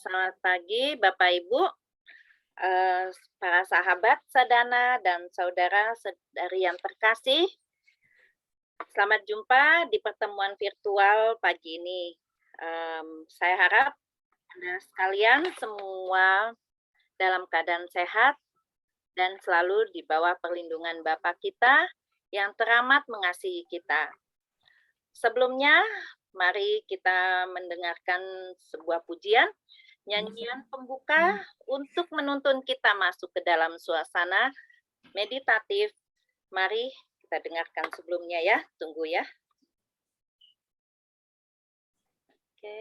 Selamat pagi Bapak Ibu, para sahabat sadana dan saudara-saudari yang terkasih. Selamat jumpa di pertemuan virtual pagi ini. Saya harap Anda sekalian semua dalam keadaan sehat dan selalu di bawah perlindungan Bapa kita yang teramat mengasihi kita. Sebelumnya, mari kita mendengarkan sebuah pujian, nyanyian pembuka untuk menuntun kita masuk ke dalam suasana meditatif. Mari kita dengarkan sebelumnya ya, tunggu ya. Oke.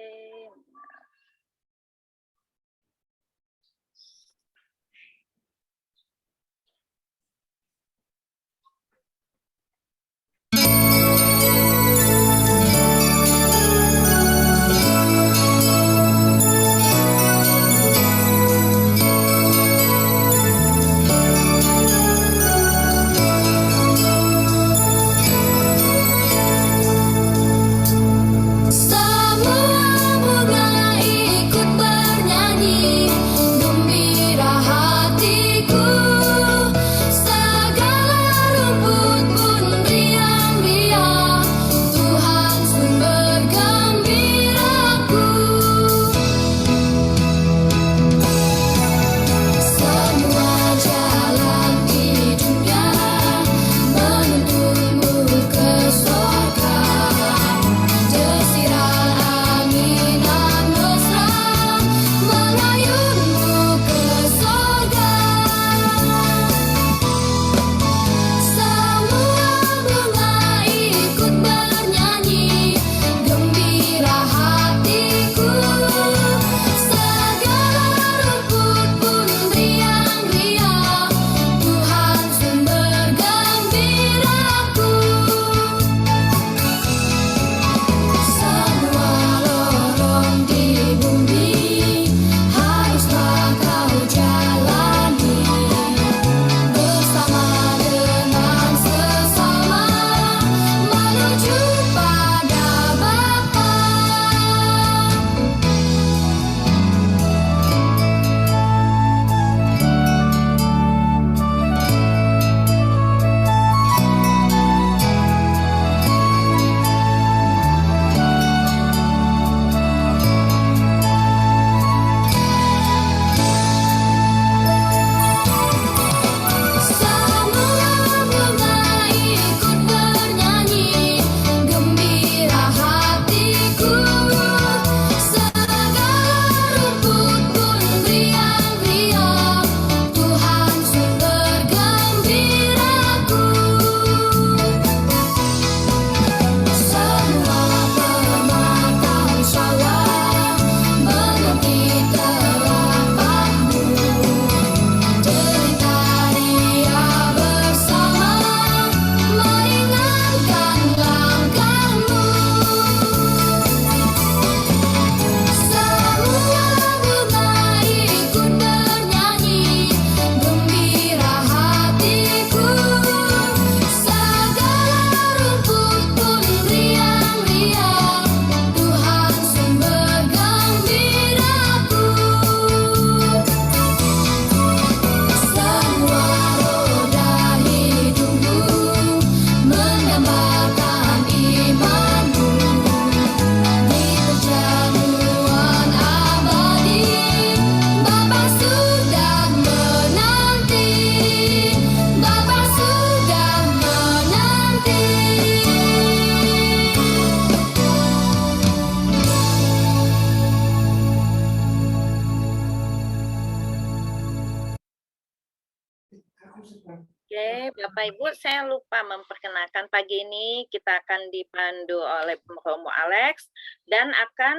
Oke, Bapak Ibu, saya lupa memperkenalkan pagi ini kita akan dipandu oleh Romo Alex dan akan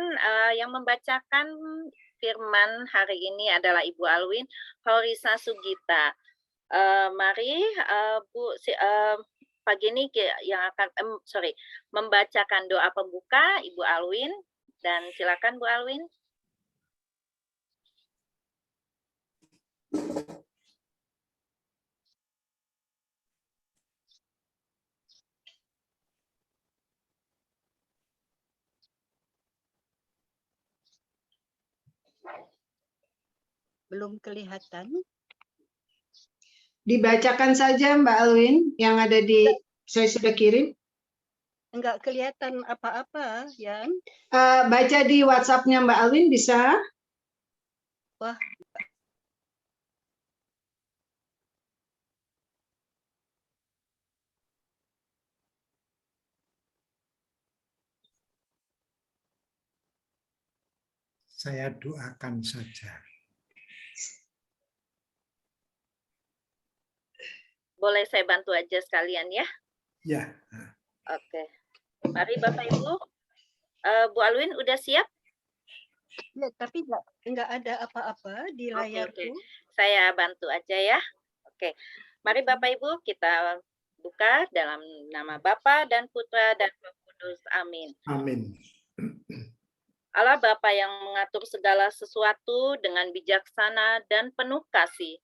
yang membacakan firman hari ini adalah Ibu Alwin Horisa Sugita. Mari Bu pagi ini yang akan membacakan doa pembuka Ibu Alwin dan silakan Bu Alwin. Belum kelihatan. Dibacakan saja Mbak Alwin yang ada di saya sudah kirim. Enggak kelihatan apa-apa, Yan. Baca di WhatsApp-nya Mbak Alwin bisa? Wah. Saya doakan saja. Boleh saya bantu aja sekalian ya? Ya. Oke. Mari Bapak Ibu. Bu Alwin udah siap? Ya, tapi enggak ada apa-apa di layarku. Oke. Saya bantu aja ya. Oke. Mari Bapak Ibu kita buka dalam nama Bapa dan Putra dan Roh Kudus. Amin. Amin. Allah Bapa yang mengatur segala sesuatu dengan bijaksana dan penuh kasih.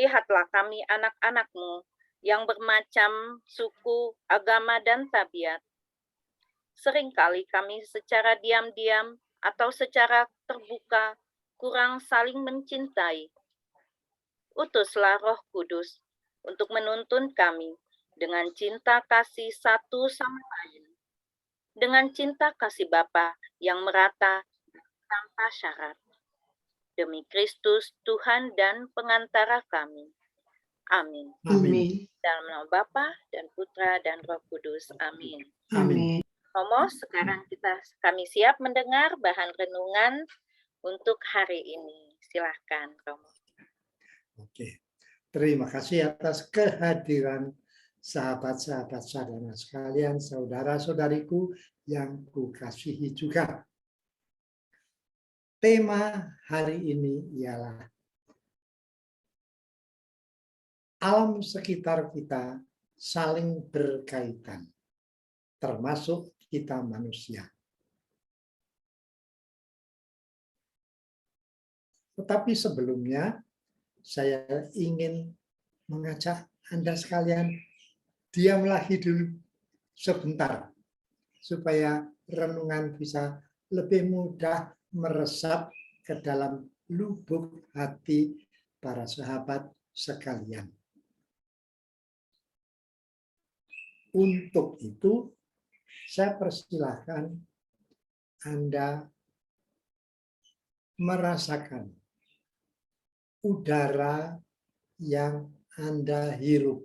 Lihatlah kami anak-anak-Mu yang bermacam suku, agama, dan tabiat. Seringkali kami secara diam-diam atau secara terbuka kurang saling mencintai. Utuslah Roh Kudus untuk menuntun kami dengan cinta kasih satu sama lain. Dengan cinta kasih Bapa yang merata tanpa syarat. Demi Kristus Tuhan dan pengantara kami. Amin. Amin. Dalam nama Bapa dan Putra dan Roh Kudus. Amin. Amin. Romo, sekarang kami siap mendengar bahan renungan untuk hari ini. Silahkan, Romo. Oke. Terima kasih atas kehadiran sahabat-sahabat sadana sekalian, saudara-saudariku yang kukasihi juga. Tema hari ini ialah alam sekitar kita saling berkaitan, termasuk kita manusia. Tetapi sebelumnya, saya ingin mengajak Anda sekalian diam lagi dulu sebentar, supaya renungan bisa lebih mudah meresap ke dalam lubuk hati para sahabat sekalian. Untuk itu, saya persilahkan Anda merasakan udara yang Anda hirup,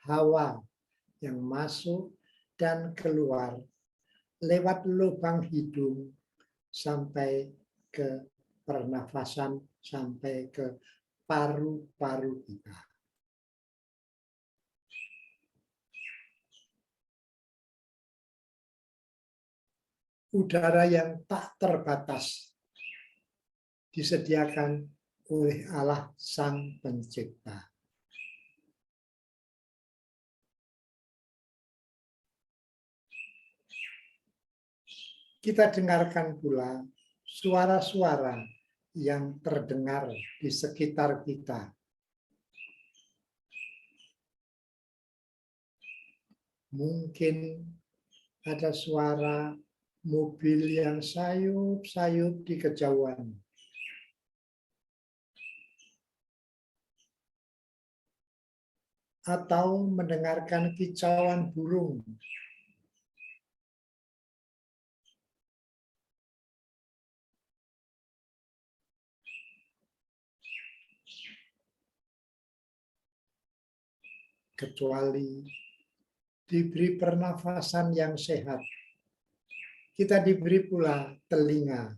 hawa yang masuk dan keluar lewat lubang hidung sampai ke pernafasan, sampai ke paru-paru kita. Udara yang tak terbatas disediakan oleh Allah Sang Pencipta. Kita dengarkan pula suara-suara yang terdengar di sekitar kita. Mungkin ada suara mobil yang sayup-sayup di kejauhan. Atau mendengarkan kicauan burung. Kecuali diberi pernafasan yang sehat, kita diberi pula telinga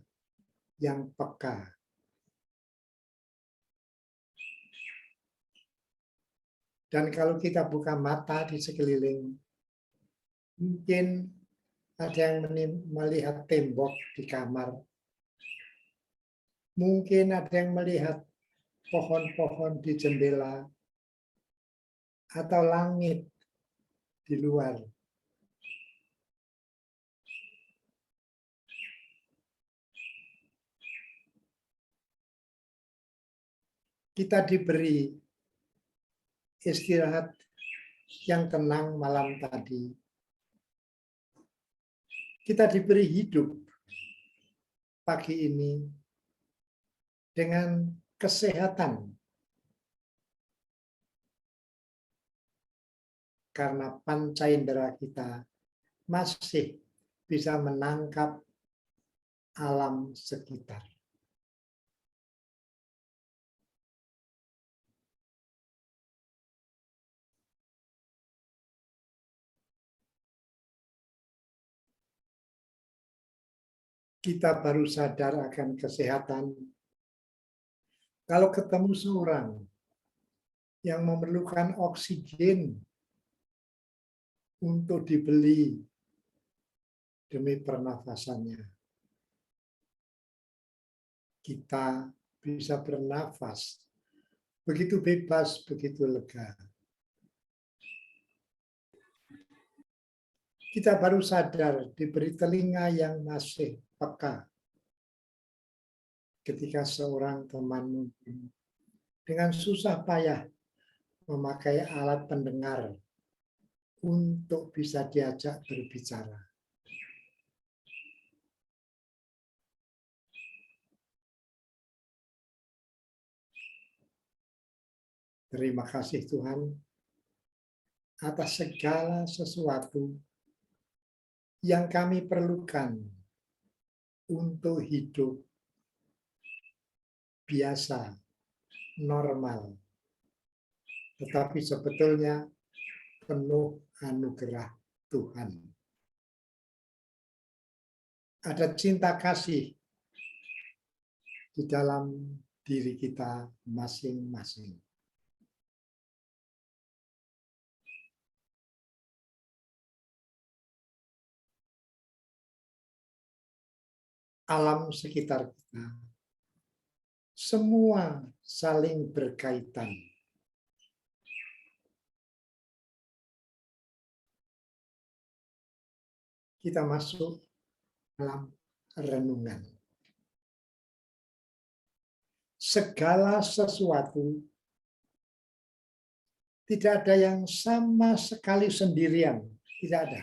yang peka. Dan kalau kita buka mata di sekeliling, mungkin ada yang melihat tembok di kamar, mungkin ada yang melihat pohon-pohon di jendela, atau langit di luar. Kita diberi istirahat yang tenang malam tadi. Kita diberi hidup pagi ini dengan kesehatan. Karena panca indera kita masih bisa menangkap alam sekitar. Kita baru sadar akan kesehatan kalau ketemu seorang yang memerlukan oksigen untuk dibeli demi pernafasannya. Kita bisa bernafas begitu bebas, begitu lega. Kita baru sadar diberi telinga yang masih peka ketika seorang teman dengan susah payah memakai alat pendengar untuk bisa diajak berbicara. Terima kasih Tuhan atas segala sesuatu yang kami perlukan untuk hidup biasa, normal, tetapi sebetulnya penuh anugerah Tuhan. Ada cinta kasih di dalam diri kita masing-masing. Alam sekitar kita semua saling berkaitan. Kita masuk dalam renungan. Segala sesuatu tidak ada yang sama sekali sendirian, tidak ada.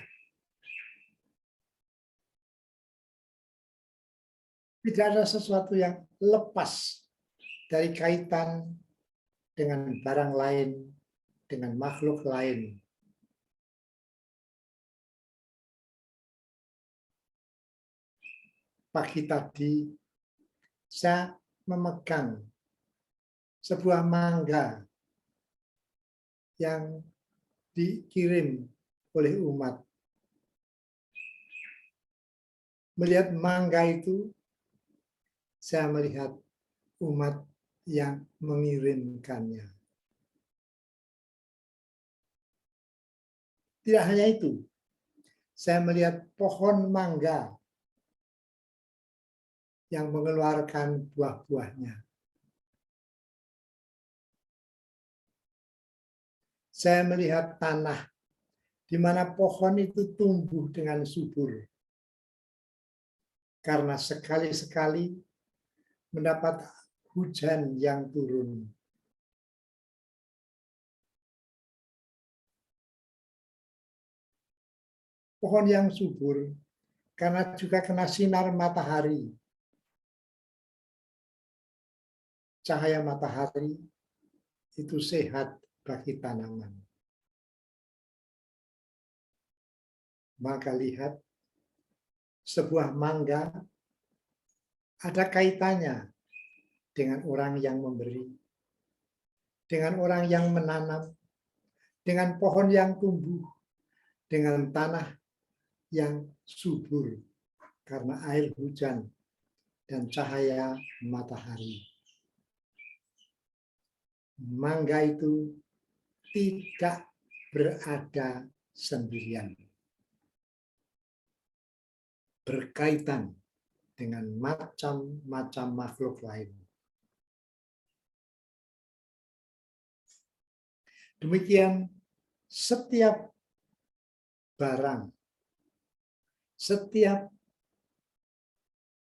Tidak ada sesuatu yang lepas dari kaitan dengan barang lain, dengan makhluk lain. Pagi tadi, saya memegang sebuah mangga yang dikirim oleh umat. Melihat mangga itu, saya melihat umat yang mengirimkannya. Tidak hanya itu, saya melihat pohon mangga yang mengeluarkan buah-buahnya. Saya melihat tanah di mana pohon itu tumbuh dengan subur. Karena sekali-sekali mendapat hujan yang turun. Pohon yang subur karena juga kena sinar matahari. Cahaya matahari itu sehat bagi tanaman. Maka lihat, sebuah mangga ada kaitannya dengan orang yang memberi, dengan orang yang menanam, dengan pohon yang tumbuh, dengan tanah yang subur karena air hujan dan cahaya matahari. Mangga itu tidak berada sendirian. Berkaitan dengan macam-macam makhluk lain. Demikian setiap barang, setiap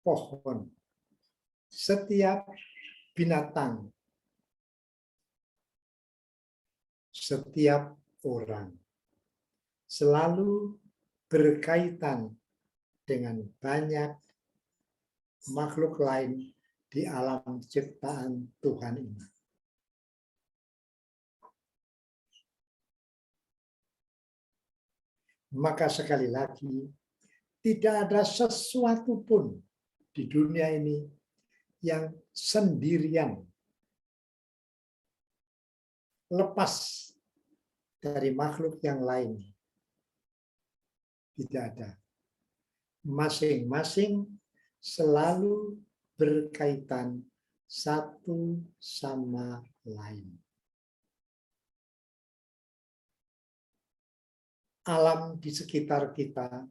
pohon, setiap binatang, setiap orang selalu berkaitan dengan banyak makhluk lain di alam ciptaan Tuhan ini. Maka sekali lagi, tidak ada sesuatu pun di dunia ini yang sendirian, lepas dari makhluk yang lain. Tidak ada. Masing-masing selalu berkaitan satu sama lain. Alam di sekitar kita,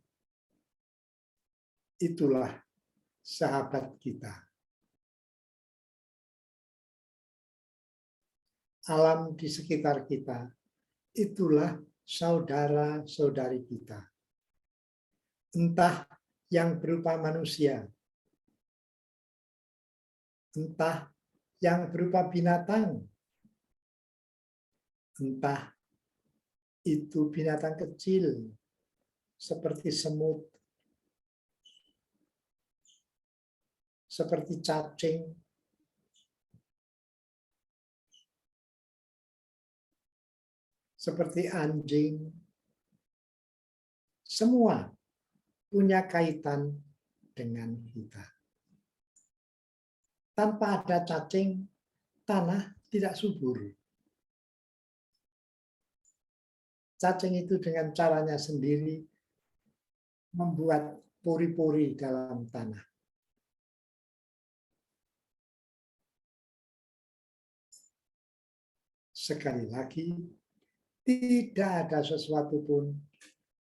itulah sahabat kita. Alam di sekitar kita, itulah saudara-saudari kita. Entah yang berupa manusia, entah yang berupa binatang, entah itu binatang kecil seperti semut, seperti cacing, seperti anjing, semua punya kaitan dengan kita. Tanpa ada cacing, tanah tidak subur. Cacing itu dengan caranya sendiri membuat pori-pori dalam tanah. Sekali lagi, tidak ada sesuatu pun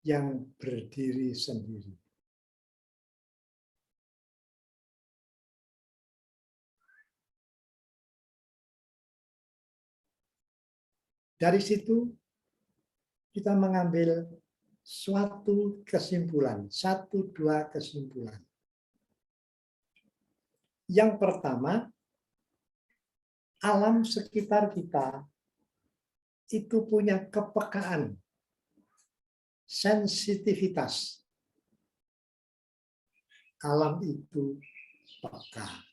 yang berdiri sendiri. Dari situ kita mengambil suatu kesimpulan, 1-2 kesimpulan. Yang pertama, alam sekitar kita itu punya kepekaan, sensitivitas. Alam itu peka.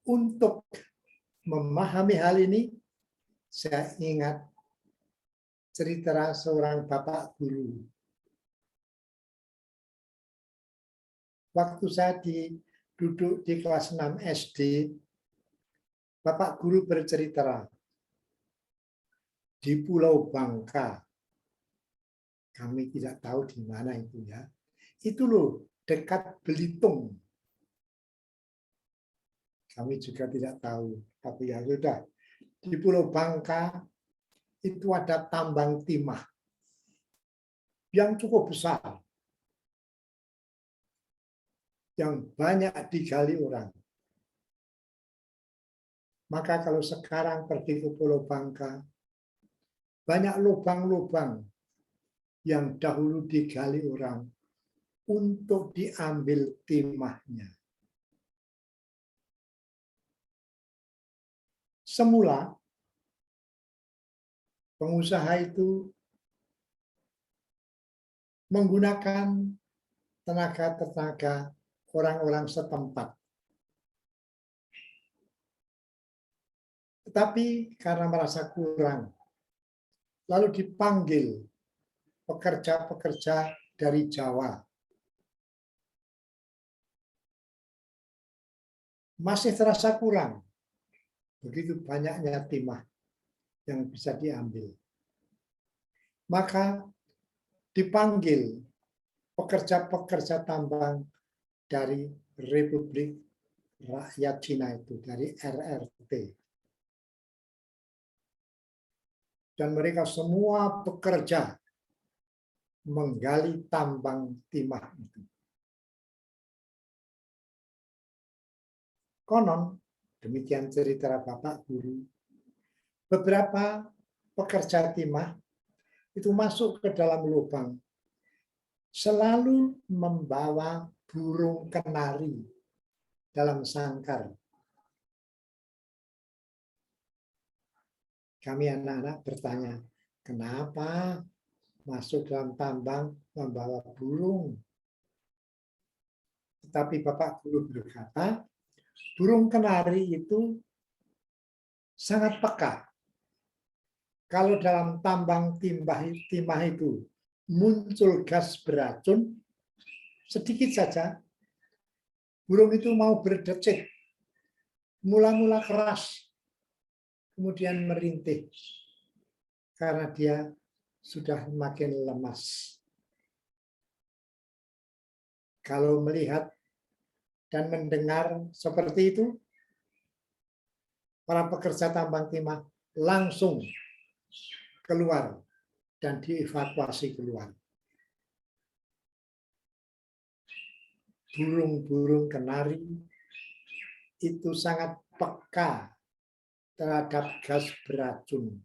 Untuk memahami hal ini, saya ingat cerita seorang bapak guru. Waktu saya duduk di kelas 6 SD, bapak guru bercerita di Pulau Bangka. Kami tidak tahu di mana itu ya. Itu loh, dekat Belitung. Kami juga tidak tahu, tapi ya sudah. Di Pulau Bangka itu ada tambang timah yang cukup besar, yang banyak digali orang. Maka kalau sekarang pergi ke Pulau Bangka, banyak lubang-lubang yang dahulu digali orang untuk diambil timahnya. Semula, pengusaha itu menggunakan tenaga-tenaga orang-orang setempat. Tetapi karena merasa kurang, lalu dipanggil pekerja-pekerja dari Jawa. Masih terasa kurang. Begitu banyaknya timah yang bisa diambil. Maka dipanggil pekerja-pekerja tambang dari Republik Rakyat Cina itu, dari RRT. Dan mereka semua bekerja menggali tambang timah itu. Konon, demikian cerita bapak guru, beberapa pekerja timah itu masuk ke dalam lubang, selalu membawa burung kenari dalam sangkar. Kami anak-anak bertanya, kenapa masuk dalam tambang membawa burung? Tapi Bapak Guru berkata, burung kenari itu sangat peka. Kalau dalam tambang timah itu muncul gas beracun, sedikit saja, burung itu mau berdecit, mula-mula keras, kemudian merintih, karena dia sudah makin lemas. Kalau melihat dan mendengar seperti itu, para pekerja tambang timah langsung keluar dan dievakuasi keluar. Burung-burung kenari itu sangat peka terhadap gas beracun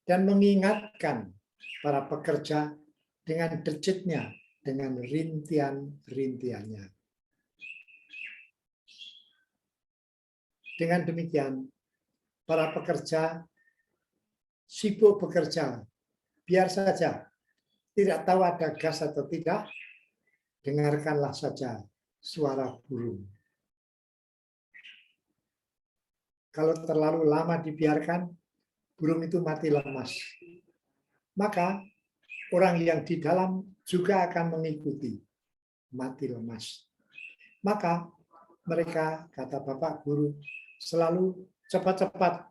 dan mengingatkan para pekerja dengan decitnya, dengan rintian-rintiannya. Dengan demikian, para pekerja sibuk bekerja, biar saja tidak tahu ada gas atau tidak, dengarkanlah saja suara burung. Kalau terlalu lama dibiarkan, burung itu mati lemas. Maka orang yang di dalam juga akan mengikuti, mati lemas. Maka mereka, kata Bapak Guru, selalu cepat-cepat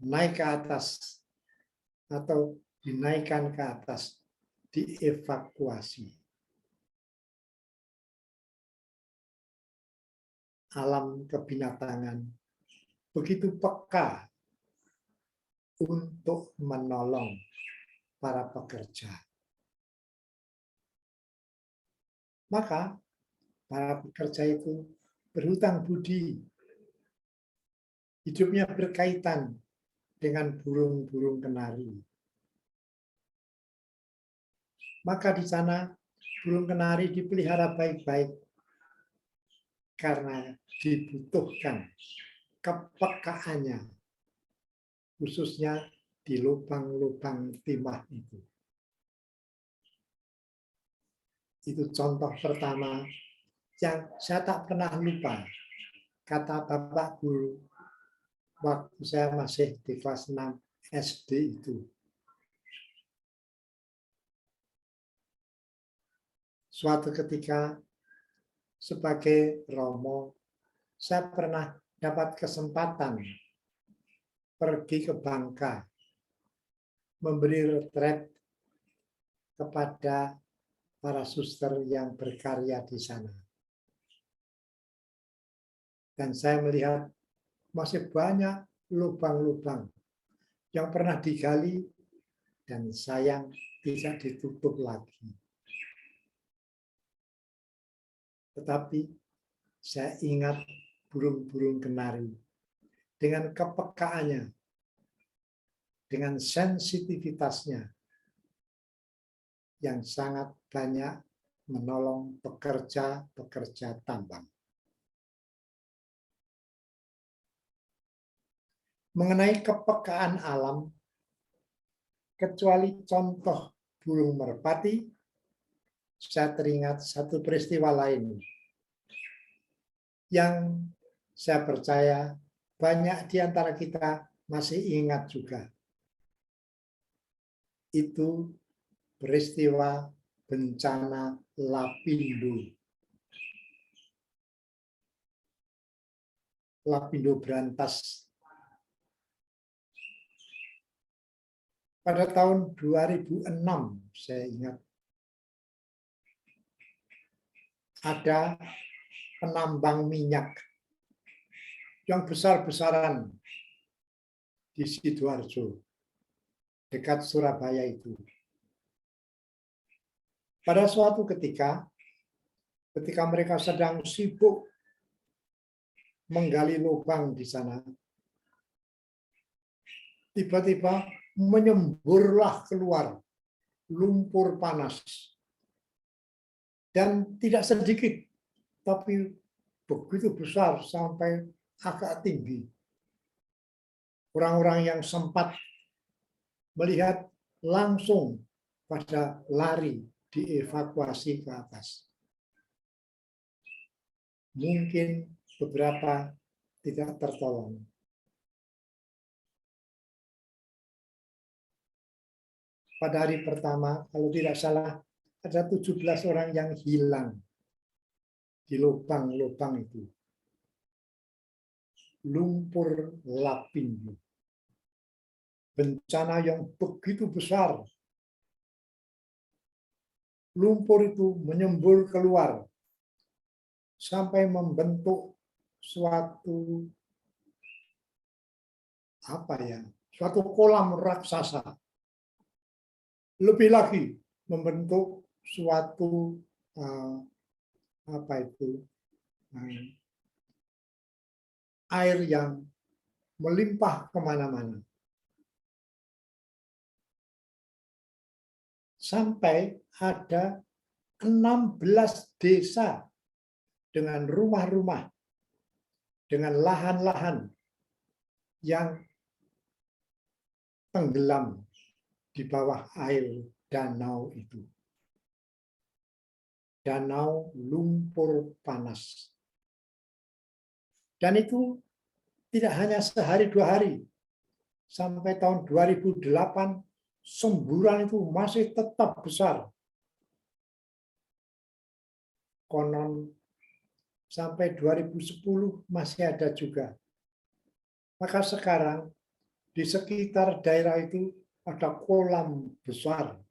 naik ke atas atau dinaikkan ke atas, dievakuasi. Alam kebinatangan begitu peka untuk menolong para pekerja. Maka para pekerja itu berhutang budi. Hidupnya berkaitan dengan burung-burung kenari. Maka di sana burung kenari dipelihara baik-baik karena dibutuhkan kepekaannya, khususnya di lubang-lubang timah itu. Itu contoh pertama yang saya tak pernah lupa, kata Bapak Guru waktu saya masih di kelas 6 SD itu. Suatu ketika sebagai Romo, saya pernah dapat kesempatan pergi ke Bangka, memberi retret kepada para suster yang berkarya di sana. Dan saya melihat masih banyak lubang-lubang yang pernah digali dan sayang tidak ditutup lagi. Tetapi saya ingat burung-burung kenari dengan kepekaannya, dengan sensitivitasnya yang sangat banyak menolong pekerja-pekerja tambang. Mengenai kepekaan alam, kecuali contoh burung merpati, saya teringat satu peristiwa lain yang saya percaya banyak di antara kita masih ingat juga. Itu peristiwa bencana Lapindo. Lapindo Brantas. Pada tahun 2006, saya ingat, ada penambang minyak yang besar-besaran di Sidoarjo, dekat Surabaya itu. Pada suatu ketika mereka sedang sibuk menggali lubang di sana, tiba-tiba menyemburlah keluar lumpur panas. Dan tidak sedikit, tapi begitu besar sampai agak tinggi. Orang-orang yang sempat melihat langsung pada lari dievakuasi ke atas. Mungkin beberapa tidak tertolong. Pada hari pertama, kalau tidak salah, ada 17 orang yang hilang di lubang-lubang itu. Lumpur Lapindo. Bencana yang begitu besar. Lumpur itu menyembur keluar sampai membentuk suatu suatu kolam raksasa. Lebih lagi membentuk suatu air yang melimpah kemana-mana. Sampai ada 16 desa dengan rumah-rumah, dengan lahan-lahan yang tenggelam di bawah air danau itu. Danau lumpur panas. Dan itu tidak hanya sehari dua hari. Sampai tahun 2008, semburan itu masih tetap besar. Konon sampai 2010 masih ada juga. Maka sekarang di sekitar daerah itu ada kolam besar,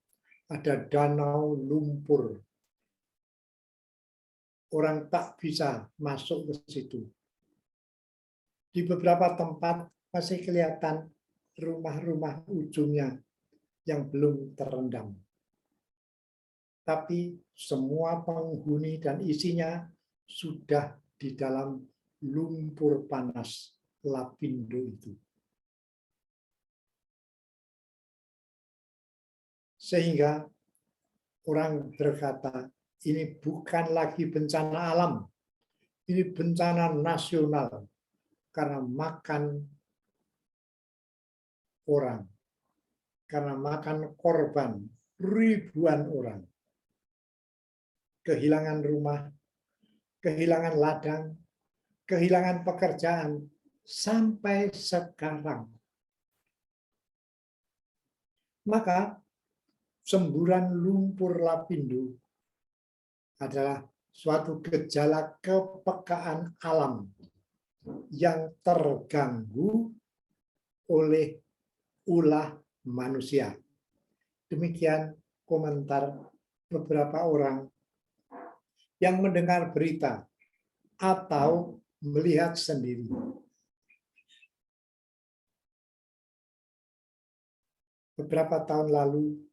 ada danau lumpur. Orang tak bisa masuk ke situ. Di beberapa tempat masih kelihatan rumah-rumah ujungnya yang belum terendam. Tapi semua penghuni dan isinya sudah di dalam lumpur panas Lapindo itu. Sehingga orang berkata, ini bukan lagi bencana alam, ini bencana nasional karena makan orang, karena makan korban ribuan orang. Kehilangan rumah, kehilangan ladang, kehilangan pekerjaan sampai sekarang. Maka semburan lumpur Lapindo adalah suatu gejala kepekaan alam yang terganggu oleh ulah manusia. Demikian komentar beberapa orang yang mendengar berita atau melihat sendiri. Beberapa tahun lalu,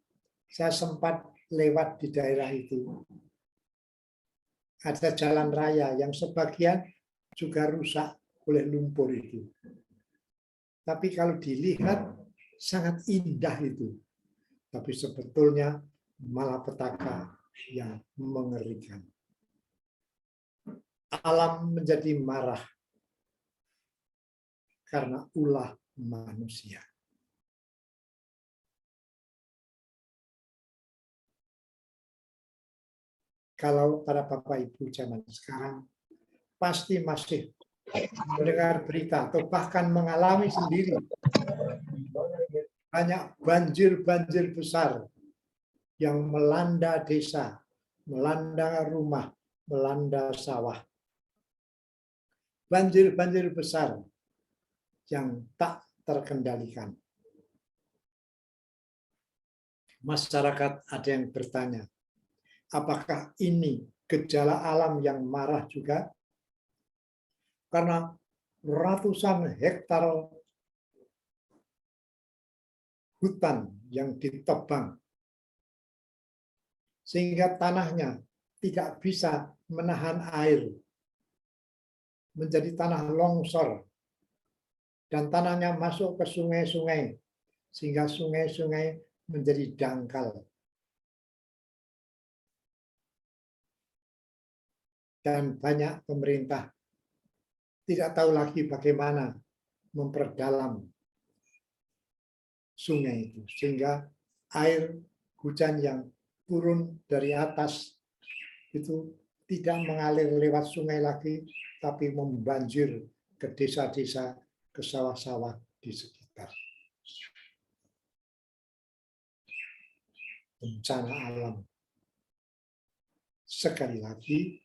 saya sempat lewat di daerah itu. Ada jalan raya yang sebagian juga rusak oleh lumpur itu. Tapi kalau dilihat, sangat indah itu. Tapi sebetulnya malapetaka yang mengerikan. Alam menjadi marah karena ulah manusia. Kalau para Bapak Ibu zaman sekarang pasti masih mendengar berita atau bahkan mengalami sendiri banyak banjir-banjir besar yang melanda desa, melanda rumah, melanda sawah. Banjir-banjir besar yang tak terkendalikan. Masyarakat ada yang bertanya, apakah ini gejala alam yang marah juga? Karena ratusan hektar hutan yang ditebang, sehingga tanahnya tidak bisa menahan air, menjadi tanah longsor, dan tanahnya masuk ke sungai-sungai, sehingga sungai-sungai menjadi dangkal. Dan banyak pemerintah tidak tahu lagi bagaimana memperdalam sungai itu, sehingga air hujan yang turun dari atas itu tidak mengalir lewat sungai lagi, tapi membanjir ke desa-desa, ke sawah-sawah di sekitar. Bencana alam. Sekali lagi,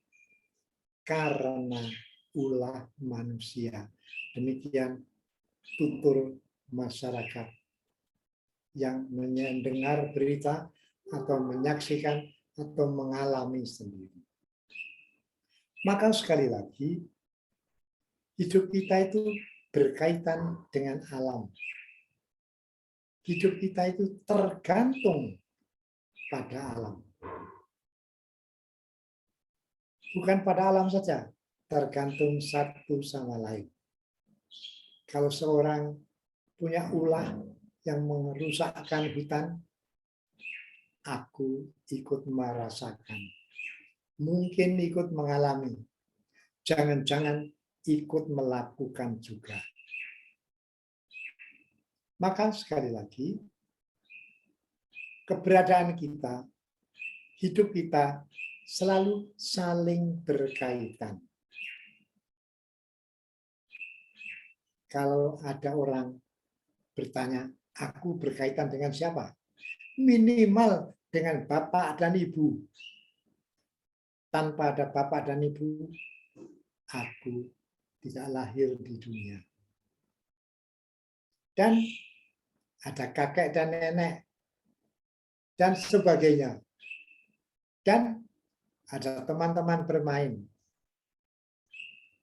karena ulah manusia. Demikian tutur masyarakat yang mendengar berita atau menyaksikan atau mengalami sendiri. Maka sekali lagi, hidup kita itu berkaitan dengan alam. Hidup kita itu tergantung pada alam. Bukan pada alam saja, tergantung satu sama lain. Kalau seorang punya ulah yang merusakkan hutan, aku ikut merasakan. Mungkin ikut mengalami. Jangan-jangan ikut melakukan juga. Maka sekali lagi, keberadaan kita, hidup kita selalu saling berkaitan. Kalau ada orang bertanya, aku berkaitan dengan siapa? Minimal dengan bapak dan ibu. Tanpa ada bapak dan ibu, aku tidak lahir di dunia. Dan ada kakek dan nenek, dan sebagainya. Dan ada teman-teman bermain.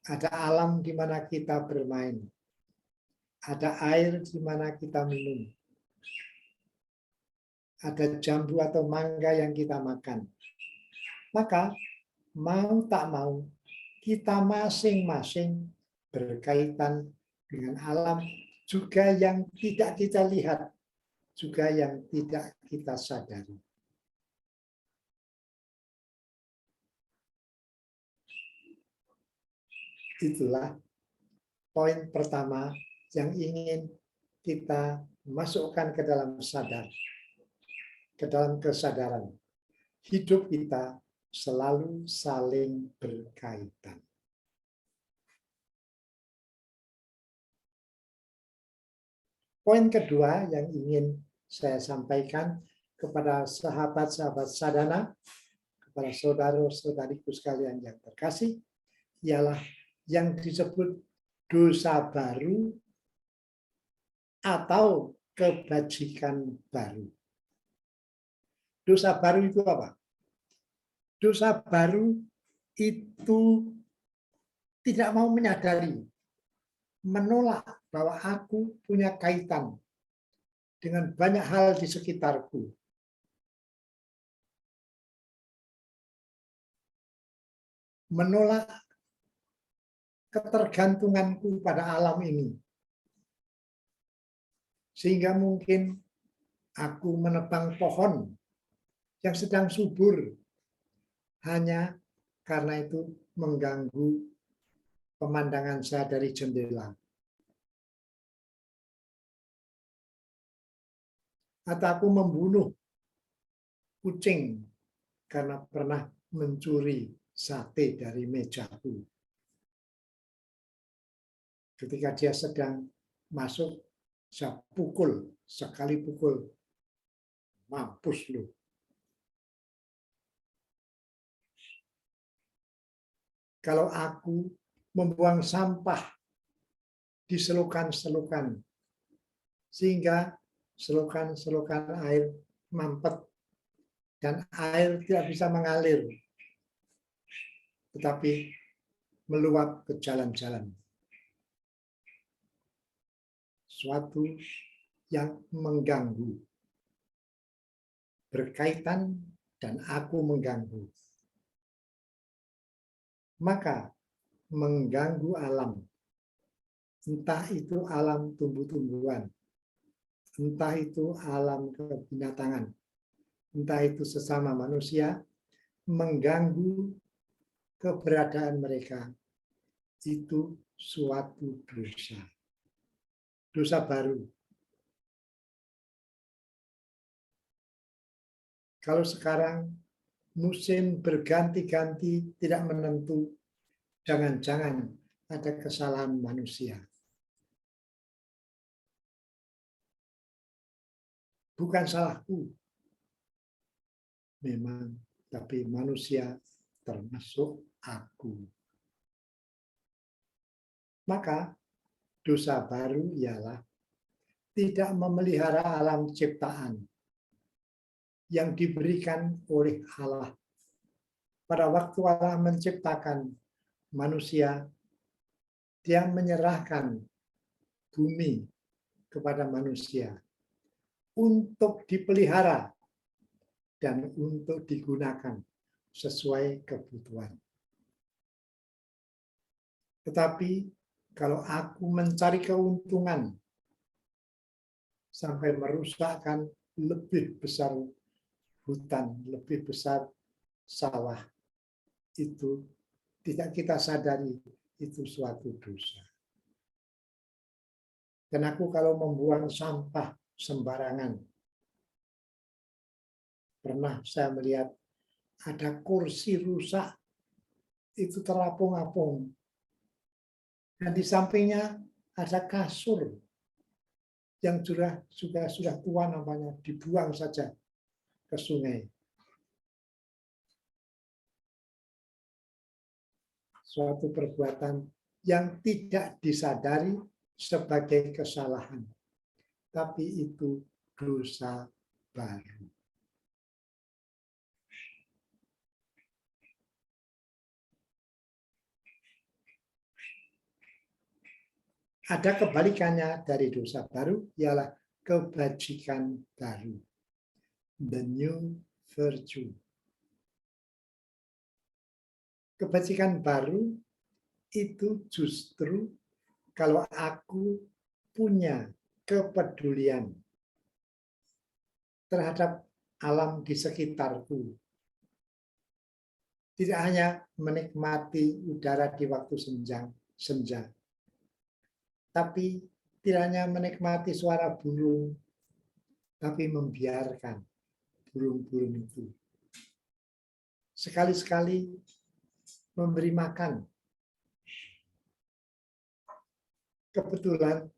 Ada alam di mana kita bermain. Ada air di mana kita minum. Ada jambu atau mangga yang kita makan. Maka mau tak mau, kita masing-masing berkaitan dengan alam, juga yang tidak kita lihat, juga yang tidak kita sadari. Itulah poin pertama yang ingin kita masukkan ke dalam sadar, ke dalam kesadaran. Hidup kita selalu saling berkaitan. Poin kedua yang ingin saya sampaikan kepada sahabat-sahabat sadhana, kepada saudara-saudariku sekalian yang terkasih, ialah yang disebut dosa baru atau kebajikan baru. Dosa baru itu apa? Dosa baru itu tidak mau menyadari, menolak bahwa aku punya kaitan dengan banyak hal di sekitarku. Menolak ketergantunganku pada alam ini. Sehingga mungkin aku menebang pohon yang sedang subur hanya karena itu mengganggu pemandangan saya dari jendela. Atau aku membunuh kucing karena pernah mencuri sate dari mejaku. Ketika dia sedang masuk, saya pukul, sekali pukul, mampus lu. Kalau aku membuang sampah di selokan-selokan, sehingga selokan-selokan air mampet dan air tidak bisa mengalir, tetapi meluap ke jalan-jalan. Suatu yang mengganggu, berkaitan dan aku mengganggu. Maka mengganggu alam, entah itu alam tumbuh-tumbuhan, entah itu alam kebinatangan, entah itu sesama manusia, mengganggu keberadaan mereka, itu suatu dosa. Dosa baru. Kalau sekarang musim berganti-ganti tidak menentu, jangan-jangan ada kesalahan manusia. Bukan salahku, memang, tapi manusia termasuk aku. Maka dosa baru ialah tidak memelihara alam ciptaan yang diberikan oleh Allah. Pada waktu Allah menciptakan manusia, Dia menyerahkan bumi kepada manusia untuk dipelihara dan untuk digunakan sesuai kebutuhan. Tetapi kalau aku mencari keuntungan sampai merusakkan lebih besar hutan, lebih besar sawah, itu tidak kita sadari itu suatu dosa. Dan aku kalau membuang sampah sembarangan, pernah saya melihat ada kursi rusak, itu terapung-apung. Dan di sampingnya ada kasur yang sudah tua namanya, dibuang saja ke sungai. Suatu perbuatan yang tidak disadari sebagai kesalahan, tapi itu dosa baru. Ada kebalikannya dari dosa baru, ialah kebajikan baru. The new virtue. Kebajikan baru itu justru kalau aku punya kepedulian terhadap alam di sekitarku. Tidak hanya menikmati udara di waktu senja, tapi tidak hanya menikmati suara burung, tapi membiarkan burung-burung itu. Sekali-sekali memberi makan. Kebetulan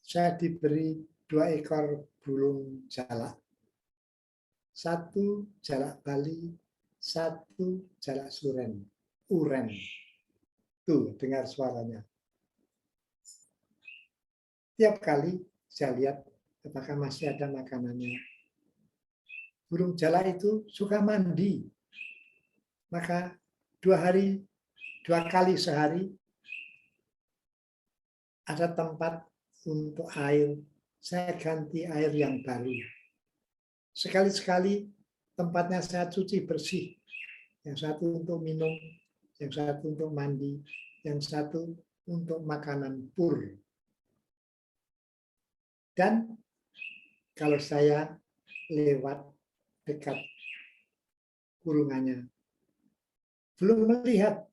saya diberi 2 ekor burung jalak. 1 jalak Bali, 1 jalak suren, uren. Tuh, dengar suaranya. Tiap kali saya lihat apakah masih ada makanannya. Burung jalak itu suka mandi. Maka 2 kali sehari ada tempat untuk air. Saya ganti air yang baru. Sekali-sekali tempatnya saya cuci bersih. Yang satu untuk minum, yang satu untuk mandi, yang satu untuk makanan pur. Dan kalau saya lewat dekat kurungannya, belum melihat,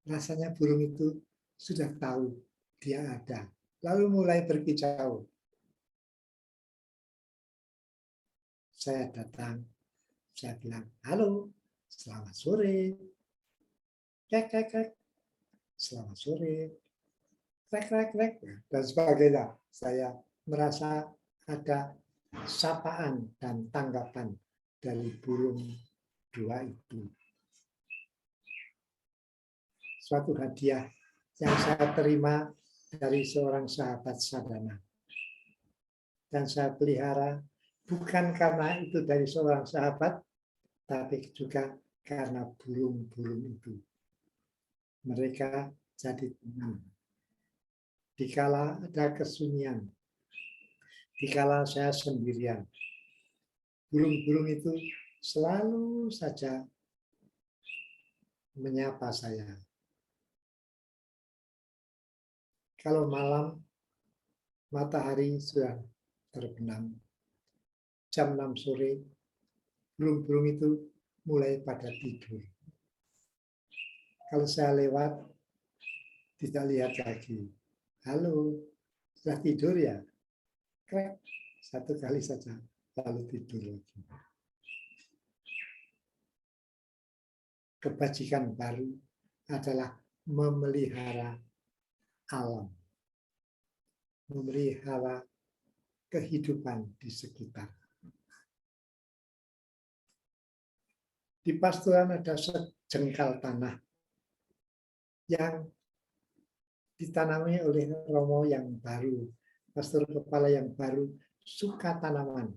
rasanya burung itu sudah tahu dia ada. Lalu mulai berkicau. Saya datang, saya bilang, halo, selamat sore. Kek, kek, kek. Selamat sore. Krek, krek, krek. Dan sebagainya. Saya merasa ada sapaan dan tanggapan dari burung 2 itu. Suatu hadiah yang saya terima dari seorang sahabat sadhana. Dan saya pelihara bukan karena itu dari seorang sahabat, tapi juga karena burung-burung itu. Mereka jadi tenang. Dikala ada kesunyian, dikala saya sendirian, burung-burung itu selalu saja menyapa saya. Kalau malam, matahari sudah terbenam. Jam 6 sore, burung-burung itu mulai pada tidur. Kalau saya lewat, tidak lihat lagi. Halo, sudah tidur ya? Krek, 1 kali saja, lalu tidur lagi. kebajikan baru adalah memelihara alam, memelihara kehidupan di sekitar. Di pasturan ada sejengkal tanah yang ditanami oleh Romo yang baru, pastor kepala yang baru, suka tanaman,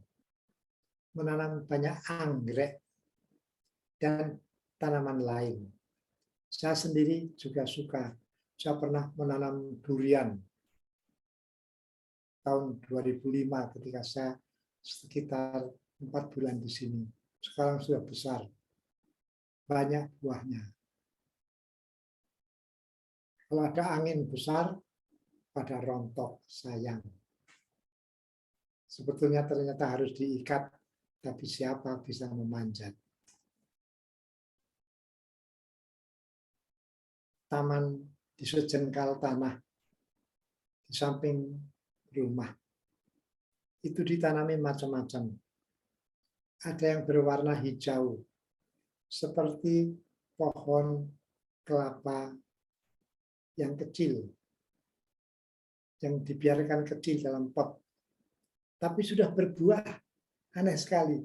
menanam banyak anggrek dan tanaman lain. Saya sendiri juga suka. Saya pernah menanam durian tahun 2005 ketika saya sekitar 4 bulan di sini. Sekarang sudah besar, banyak buahnya. Kalau ada angin besar, pada rontok, sayang. Sebetulnya ternyata harus diikat, tapi siapa bisa memanjat. Taman di sejengkal tanah, di samping rumah, itu ditanami macam-macam. Ada yang berwarna hijau, seperti pohon kelapa yang kecil, yang dibiarkan kecil dalam pot, tapi sudah berbuah, aneh sekali.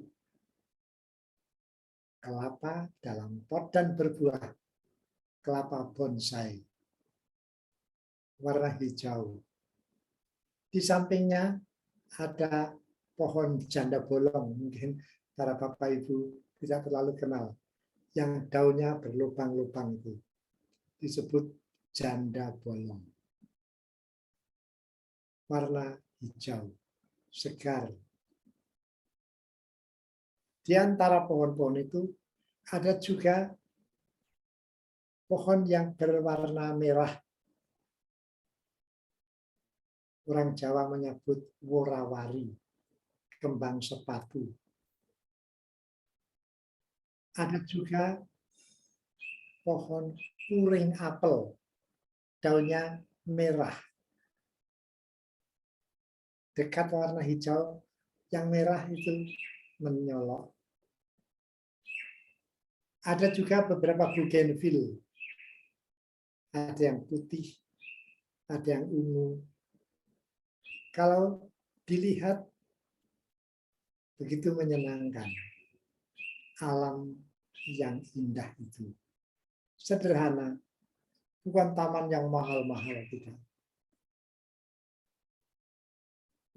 Kelapa dalam pot dan berbuah, kelapa bonsai, warna hijau. Di sampingnya ada pohon janda bolong, mungkin para bapak ibu tidak terlalu kenal, yang daunnya berlubang-lubang itu, disebut janda bolong. Warna hijau, segar. Di antara pohon-pohon itu ada juga pohon yang berwarna merah. Orang Jawa menyebut worawari, kembang sepatu. Ada juga pohon puring apel, daunnya merah. Dekat warna hijau, yang merah itu menyolok. Ada juga beberapa bougainville. Ada yang putih, ada yang ungu. Kalau dilihat, begitu menyenangkan. Alam yang indah itu. Sederhana, bukan taman yang mahal-mahal tidak.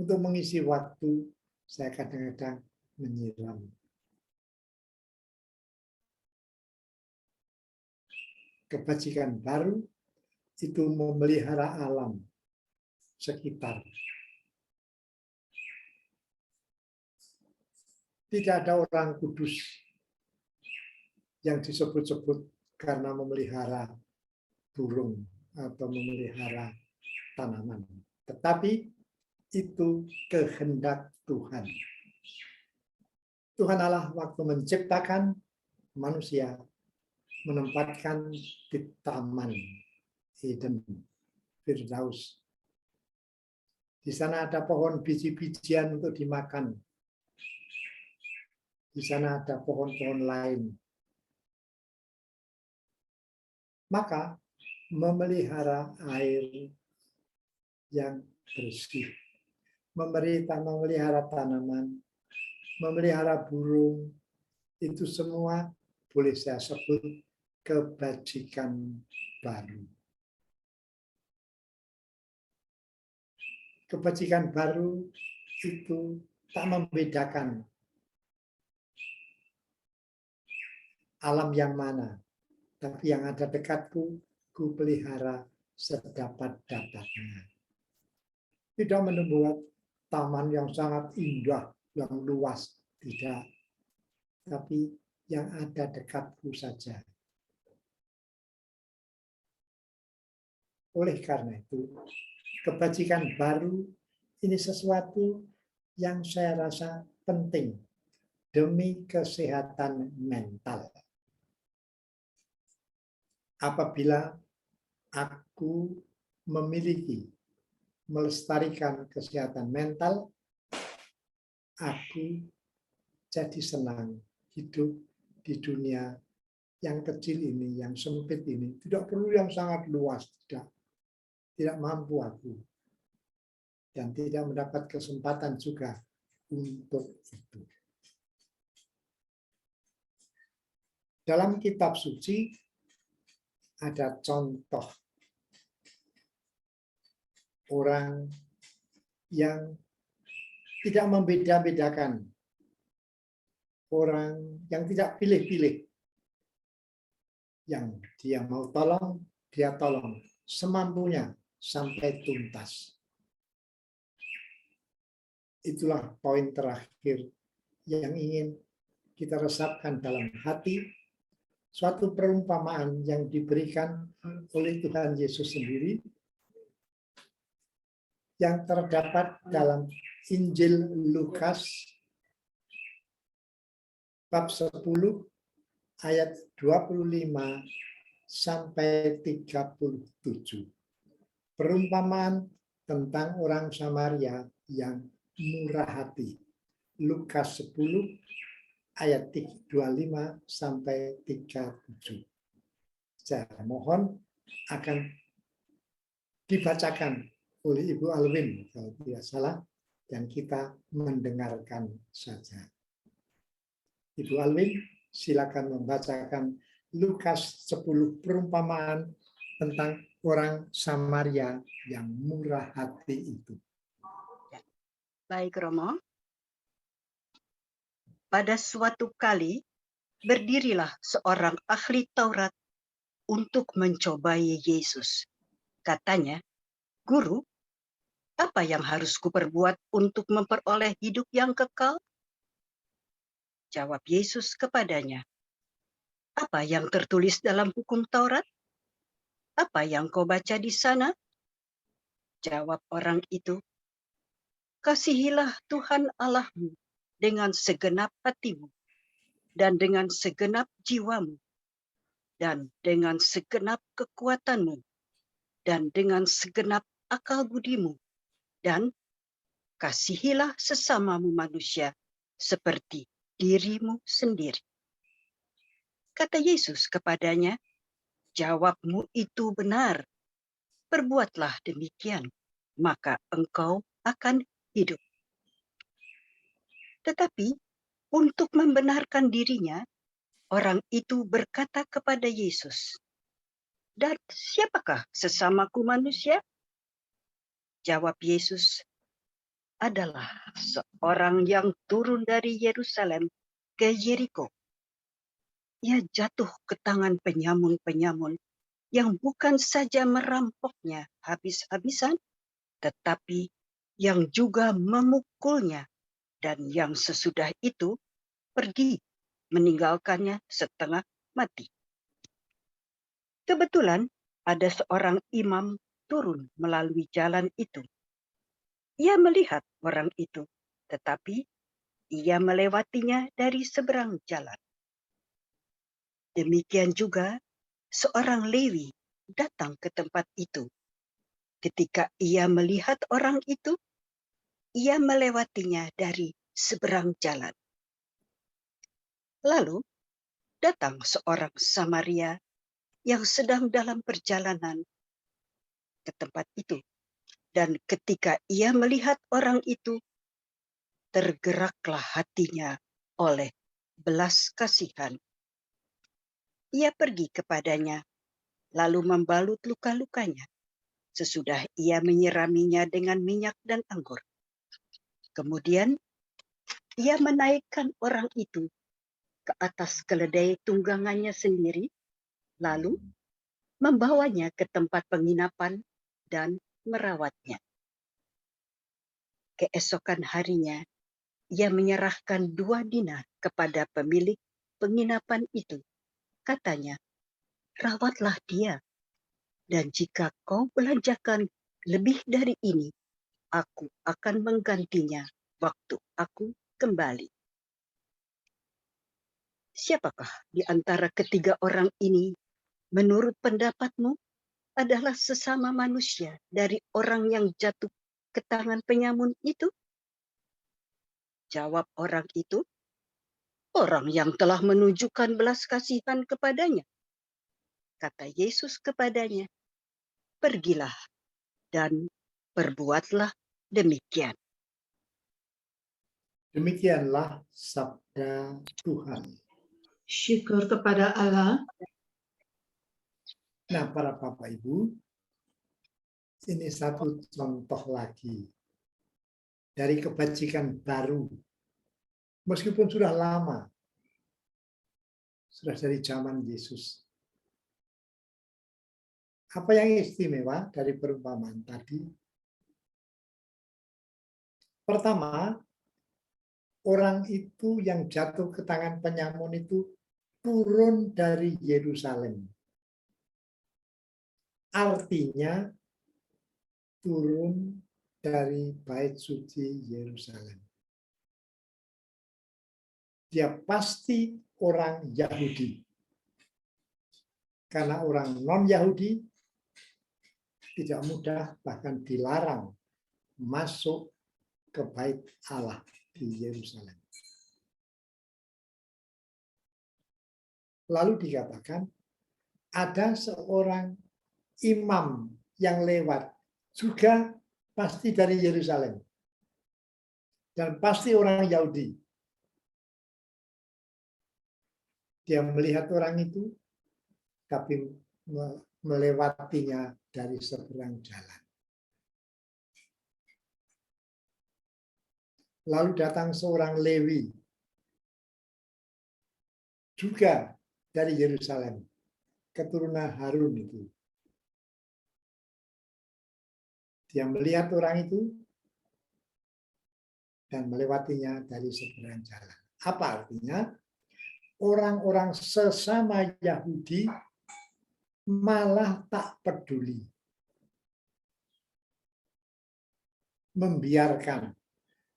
Untuk mengisi waktu, saya kadang-kadang menyiram. Kebajikan baru itu memelihara alam sekitar. Tidak ada orang kudus yang disebut-sebut karena memelihara burung atau memelihara tanaman. Tetapi itu kehendak Tuhan. Tuhan Allah waktu menciptakan manusia, menempatkan di taman Eden, Firdaus. Di sana ada pohon biji-bijian untuk dimakan. Di sana ada pohon-pohon lain. Maka memelihara air yang bersih, memelihara tanaman, memelihara burung, itu semua boleh saya sebut kebajikan baru. Kebajikan baru itu tak membedakan alam yang mana, tapi yang ada dekatku, ku pelihara sedapat-dapatnya. Tidak membuat taman yang sangat indah, yang luas, tidak. Tapi yang ada dekatku saja. Oleh karena itu, kebajikan baru ini sesuatu yang saya rasa penting demi kesehatan mental. Apabila aku memiliki, melestarikan kesehatan mental, aku jadi senang hidup di dunia yang kecil ini, yang sempit ini, tidak perlu yang sangat luas, tidak mampu aku, dan tidak mendapat kesempatan juga untuk itu. Dalam kitab suci ada contoh orang yang tidak membeda-bedakan, orang yang tidak pilih-pilih. Yang dia mau tolong, dia tolong semampunya sampai tuntas. Itulah poin terakhir yang ingin kita resapkan dalam hati, suatu perumpamaan yang diberikan oleh Tuhan Yesus sendiri, yang terdapat dalam Injil Lukas bab 10 ayat 25 sampai 37. Perumpamaan tentang orang Samaria yang murah hati. Lukas 10 ayat 25 sampai 37. Saya mohon akan dibacakan oleh Ibu Alwin kalau tidak salah, dan kita mendengarkan saja. Ibu Alwin, silakan membacakan Lukas 10 perumpamaan tentang orang Samaria yang murah hati itu. Baik, Romo. Pada suatu kali, berdirilah seorang ahli Taurat untuk mencobai Yesus. Katanya, "Guru, apa yang harus kuperbuat untuk memperoleh hidup yang kekal?" Jawab Yesus kepadanya, "Apa yang tertulis dalam hukum Taurat? Apa yang kau baca di sana?" Jawab orang itu, "Kasihilah Tuhan Allahmu dengan segenap hatimu, dan dengan segenap jiwamu, dan dengan segenap kekuatanmu, dan dengan segenap akal budimu, dan kasihilah sesamamu manusia seperti dirimu sendiri." Kata Yesus kepadanya, "Jawabmu itu benar. Perbuatlah demikian, maka engkau akan hidup." Tetapi untuk membenarkan dirinya, orang itu berkata kepada Yesus, "Dan siapakah sesamaku manusia?" Jawab Yesus, "Adalah seorang yang turun dari Yerusalem ke Yeriko. Ia jatuh ke tangan penyamun-penyamun yang bukan saja merampoknya habis-habisan, tetapi yang juga memukulnya, dan yang sesudah itu pergi meninggalkannya setengah mati. Kebetulan ada seorang imam turun melalui jalan itu. Ia melihat orang itu, tetapi ia melewatinya dari seberang jalan. Demikian juga seorang Lewi datang ke tempat itu. Ketika ia melihat orang itu, ia melewatinya dari seberang jalan. Lalu datang seorang Samaria yang sedang dalam perjalanan ke tempat itu. Dan ketika ia melihat orang itu, tergeraklah hatinya oleh belas kasihan. Ia pergi kepadanya, lalu membalut luka-lukanya. Sesudah ia menyiraminya dengan minyak dan anggur. Kemudian ia menaikkan orang itu ke atas keledai tunggangannya sendiri, lalu membawanya ke tempat penginapan dan merawatnya. Keesokan harinya, ia menyerahkan 2 dinar kepada pemilik penginapan itu. Katanya, "Rawatlah dia, dan jika kau belanjakan lebih dari ini, aku akan menggantinya waktu aku kembali." Siapakah di antara ketiga orang ini menurut pendapatmu adalah sesama manusia dari orang yang jatuh ke tangan penyamun itu? Jawab orang itu, orang yang telah menunjukkan belas kasihan kepadanya. Kata Yesus kepadanya, pergilah dan perbuatlah demikian. Demikianlah sabda Tuhan. Syukur kepada Allah. Nah, para Bapak Ibu, ini satu contoh lagi dari kebajikan baru. Meskipun sudah lama, sudah dari zaman Yesus. Apa yang istimewa dari perumpamaan tadi? Pertama, orang itu yang jatuh ke tangan penyamun itu turun dari Yerusalem. Artinya turun dari bait suci Yerusalem. Dia pasti orang Yahudi. Karena orang non-Yahudi tidak mudah, bahkan dilarang masuk ke bait Allah di Yerusalem. Lalu dikatakan ada seorang imam yang lewat, juga pasti dari Yerusalem dan pasti orang Yahudi. Dia melihat orang itu, tapi melewatinya dari seberang jalan. Lalu datang seorang Lewi, juga dari Yerusalem, keturunan Harun itu. Dia melihat orang itu dan melewatinya dari seberang jalan. Apa artinya? Orang-orang sesama Yahudi malah tak peduli, membiarkan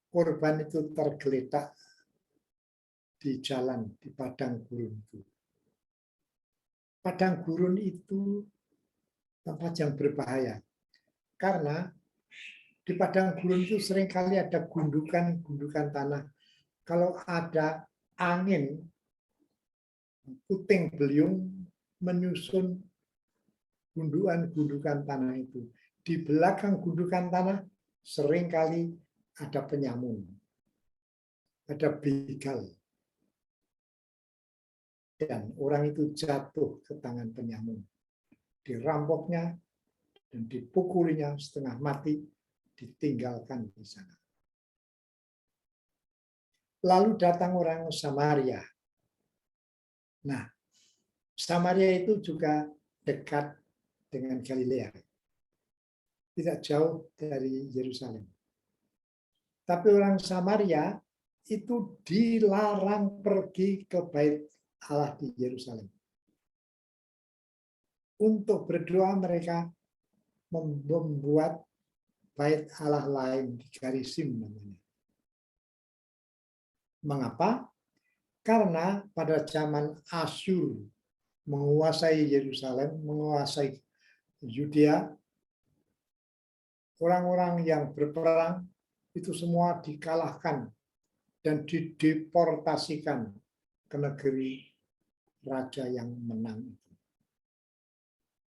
korban itu tergeletak di jalan, di padang gurun itu. Padang gurun itu tempat yang berbahaya. Karena di padang gurun itu seringkali ada gundukan-gundukan tanah. Kalau ada angin, puting beliung menyusun gundukan-gundukan tanah itu. Di belakang gundukan tanah seringkali ada penyamun, ada begal. Dan orang itu jatuh ke tangan penyamun. Dirampoknya dan dipukulinya setengah mati, ditinggalkan di sana. Lalu datang orang Samaria. Nah, Samaria itu juga dekat dengan Galilea. Tidak jauh dari Yerusalem. Tapi orang Samaria itu dilarang pergi ke bait Allah di Yerusalem. Untuk berdoa mereka membuat bait Allah lain di Garisim namanya. Mengapa? Karena pada zaman Asyur menguasai Yerusalem, menguasai Yudea, orang-orang yang berperang itu semua dikalahkan dan dideportasikan ke negeri raja yang menang itu.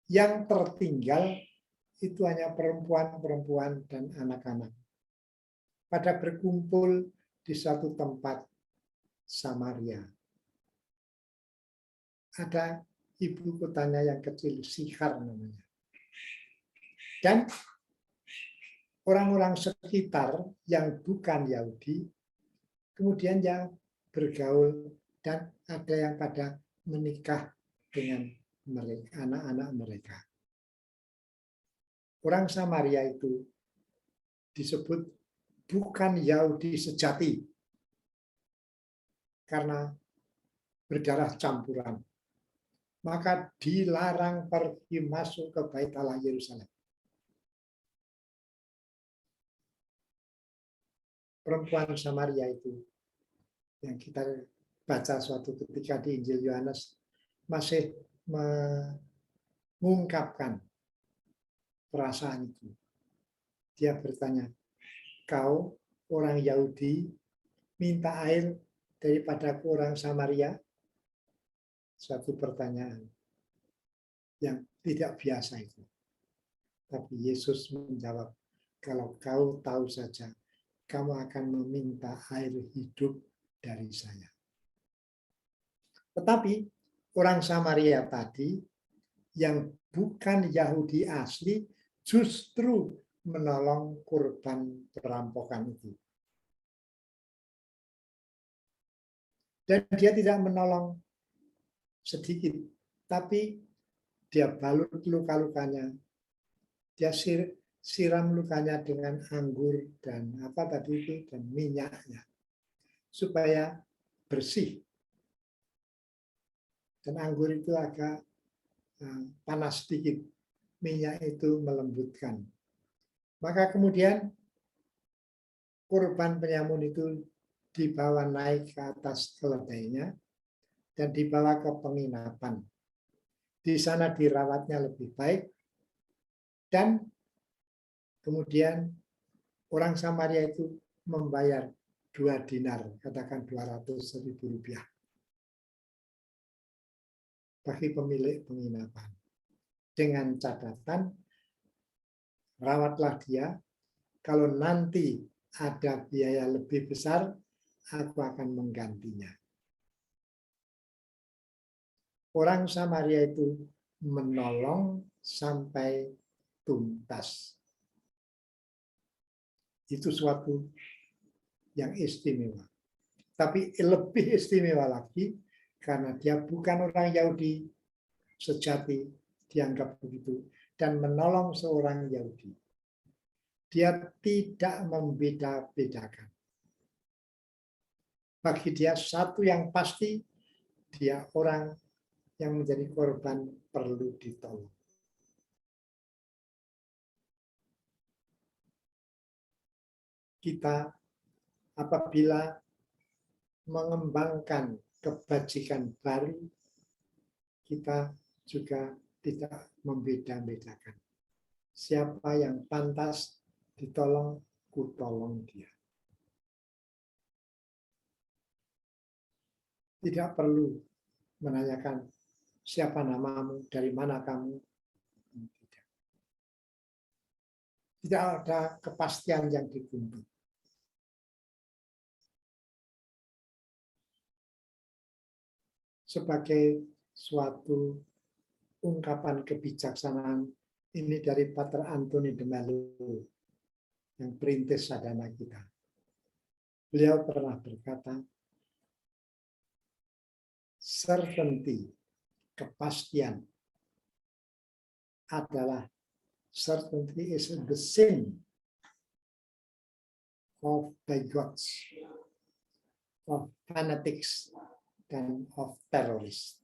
Yang tertinggal itu hanya perempuan-perempuan dan anak-anak. Pada berkumpul di satu tempat Samaria. Ada ibu kotanya yang kecil, Sikhar namanya. Dan orang-orang sekitar yang bukan Yahudi, kemudian yang bergaul dan ada yang pada menikah dengan mereka, anak-anak mereka. Orang Samaria itu disebut bukan Yahudi sejati karena berdarah campuran. Maka dilarang pergi masuk ke bait Allah Yerusalem. Perempuan Samaria itu yang kita baca suatu ketika di Injil Yohanes masih mengungkapkan perasaan itu. Dia bertanya, kau orang Yahudi minta air daripada ke orang Samaria? Suatu pertanyaan yang tidak biasa itu. Tapi Yesus menjawab, kalau kau tahu saja, kamu akan meminta air hidup dari saya. Tetapi orang Samaria tadi yang bukan Yahudi asli justru menolong korban perampokan itu. Dan dia tidak menolong sedikit, tapi dia balut luka-lukanya. Dia siram lukanya dengan anggur dan apa tadi itu, dan minyaknya, supaya bersih. Dan anggur itu agak panas sedikit, minyak itu melembutkan. Maka kemudian korban penyamun itu dibawa naik ke atas keledainya dan dibawa ke penginapan. Di sana dirawatnya lebih baik dan kemudian orang Samaria itu membayar 2 dinar, katakan 200.000 rupiah bagi pemilik penginapan. Dengan catatan, rawatlah dia, kalau nanti ada biaya lebih besar, aku akan menggantinya. Orang Samaria itu menolong sampai tuntas. Itu suatu yang istimewa. Tapi lebih istimewa lagi, karena dia bukan orang Yahudi sejati, dianggap begitu, dan menolong seorang Yahudi. Dia tidak membeda-bedakan. Bagi dia satu yang pasti, dia orang yang menjadi korban perlu ditolong. Kita apabila mengembangkan kebajikan baru, kita juga tidak membeda-bedakan. Siapa yang pantas ditolong, kutolong dia. Tidak perlu menanyakan siapa namamu, dari mana kamu. Tidak ada kepastian yang dituntut. Sebagai suatu ungkapan kebijaksanaan ini dari Pater Anthony de Mello, yang perintis sadana kita. Beliau pernah berkata, certainty, kepastian, adalah certainty is the sin of bigots, of fanatics, dan of terrorists.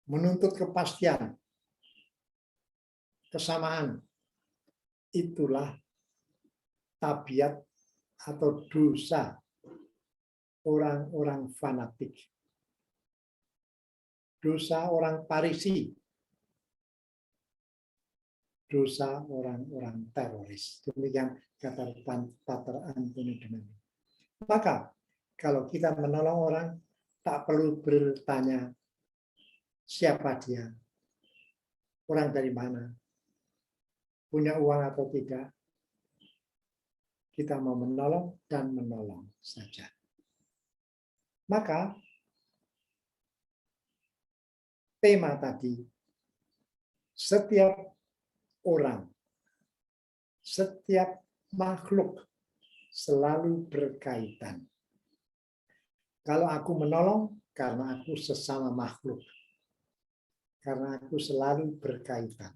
Menuntut kepastian, kesamaan, itulah tabiat atau dosa orang-orang fanatik. Dosa orang Parisi, dosa orang-orang teroris. Demikian kata Pater Anthony de Mello. Maka kalau kita menolong orang, tak perlu bertanya siapa dia, orang dari mana, punya uang atau tidak. Kita mau menolong dan menolong saja. Maka tema tadi, setiap orang, setiap makhluk selalu berkaitan. Kalau aku menolong, karena aku sesama makhluk. Karena aku selalu berkaitan.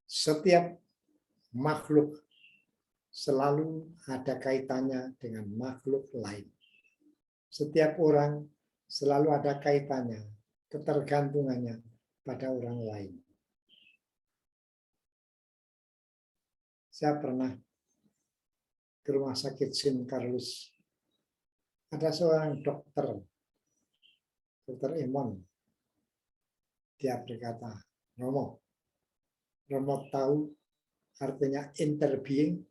Setiap makhluk selalu ada kaitannya dengan makhluk lain. Setiap orang selalu ada kaitannya, ketergantungannya pada orang lain. Saya pernah ke rumah sakit St. Carlos. Ada seorang dokter, Dr. Emon. Dia berkata, Romo tahu artinya interbeing.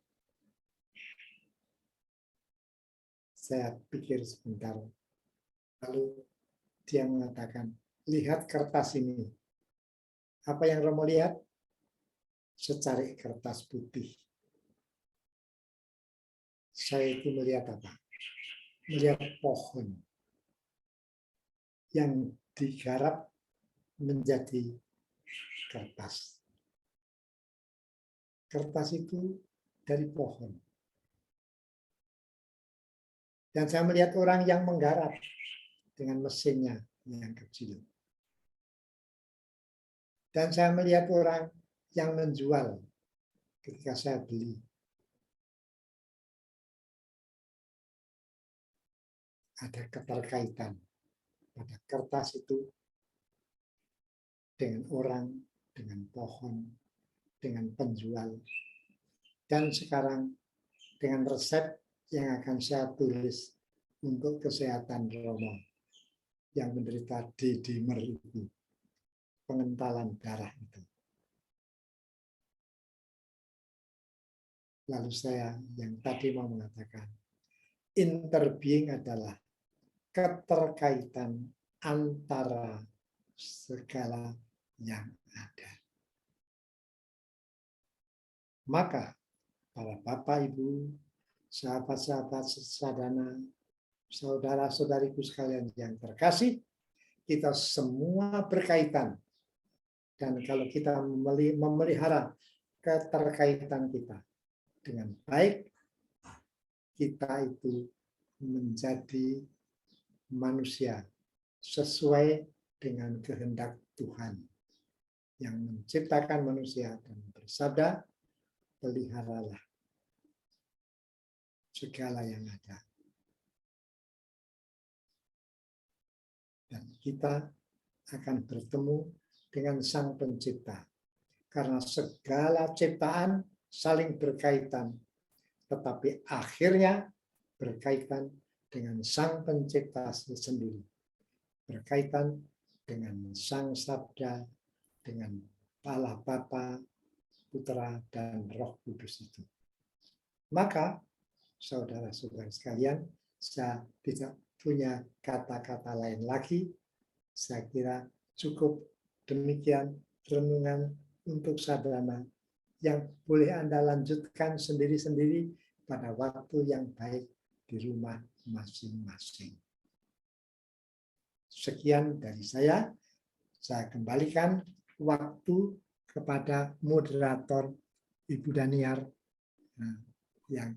Saya pikir sebentar. Lalu dia mengatakan, lihat kertas ini. Apa yang Romo lihat? Secari kertas putih. Saya itu melihat apa? Melihat pohon yang digarap menjadi kertas. Kertas itu dari pohon. Dan saya melihat orang yang menggarap dengan mesinnya yang kecil. Dan saya melihat orang yang menjual ketika saya beli. Ada keterkaitan pada kertas itu dengan orang, dengan pohon, dengan penjual. Dan sekarang dengan resep yang akan saya tulis untuk kesehatan Romo yang menderita D-dimer itu, pengentalan darah itu. Lalu saya yang tadi mau mengatakan, interbeing adalah keterkaitan antara segala yang ada. Maka para Bapak, Ibu, sahabat-sahabat sesadana, saudara-saudariku sekalian yang terkasih, kita semua berkaitan. Dan kalau kita memelihara keterkaitan kita dengan baik, kita itu menjadi manusia sesuai dengan kehendak Tuhan yang menciptakan manusia dan bersabda, peliharalah segala yang ada. Dan kita akan bertemu dengan Sang Pencipta. Karena segala ciptaan saling berkaitan, tetapi akhirnya berkaitan dengan Sang Pencipta sendiri. Berkaitan dengan Sang Sabda, dengan Allah Bapa, Putra, dan Roh Kudus itu. Maka, saudara-saudara sekalian, saya tidak punya kata-kata lain lagi. Saya kira cukup demikian renungan untuk sadana yang boleh Anda lanjutkan sendiri-sendiri pada waktu yang baik di rumah masing-masing. Sekian dari saya kembalikan waktu kepada moderator Ibu Daniar yang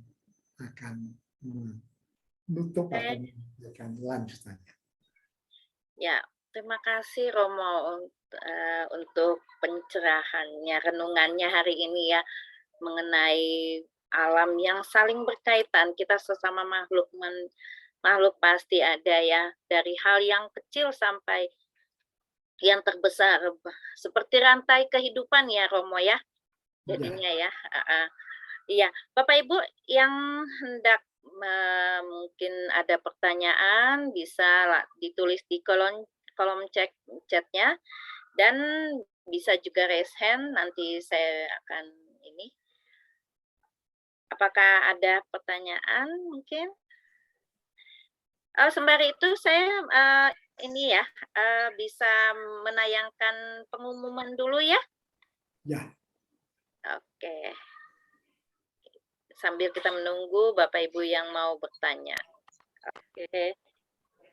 akan menutup atau memberikan lanjutannya. Ya, terima kasih Romo untuk pencerahannya, renungannya hari ini ya, mengenai alam yang saling berkaitan. Kita sesama makhluk pasti ada ya, dari hal yang kecil sampai yang terbesar, seperti rantai kehidupan ya Romo ya, jadinya ya. Iya, Bapak Ibu yang hendak mungkin ada pertanyaan bisa ditulis di kolom chatnya, dan bisa juga raise hand, nanti saya akan ini. Apakah ada pertanyaan mungkin? Sembari itu saya ini ya, bisa menayangkan pengumuman dulu ya? Ya. Oke. Sambil kita menunggu Bapak Ibu yang mau bertanya. Oke.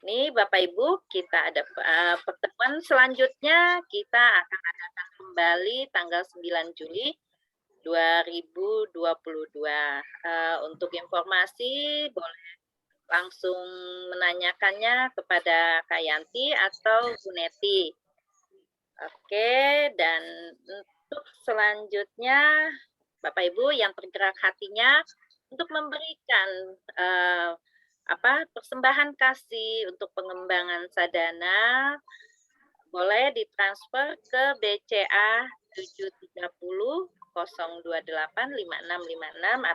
Ini Bapak Ibu, kita ada pertemuan selanjutnya, kita akan adakan kembali tanggal 9 Juli 2022. Untuk informasi boleh langsung menanyakannya kepada Kak Yanti atau Bu Neti. Oke, dan untuk selanjutnya Bapak Ibu yang tergerak hatinya untuk memberikan persembahan kasih untuk pengembangan sadana, boleh ditransfer ke BCA 730 028 5656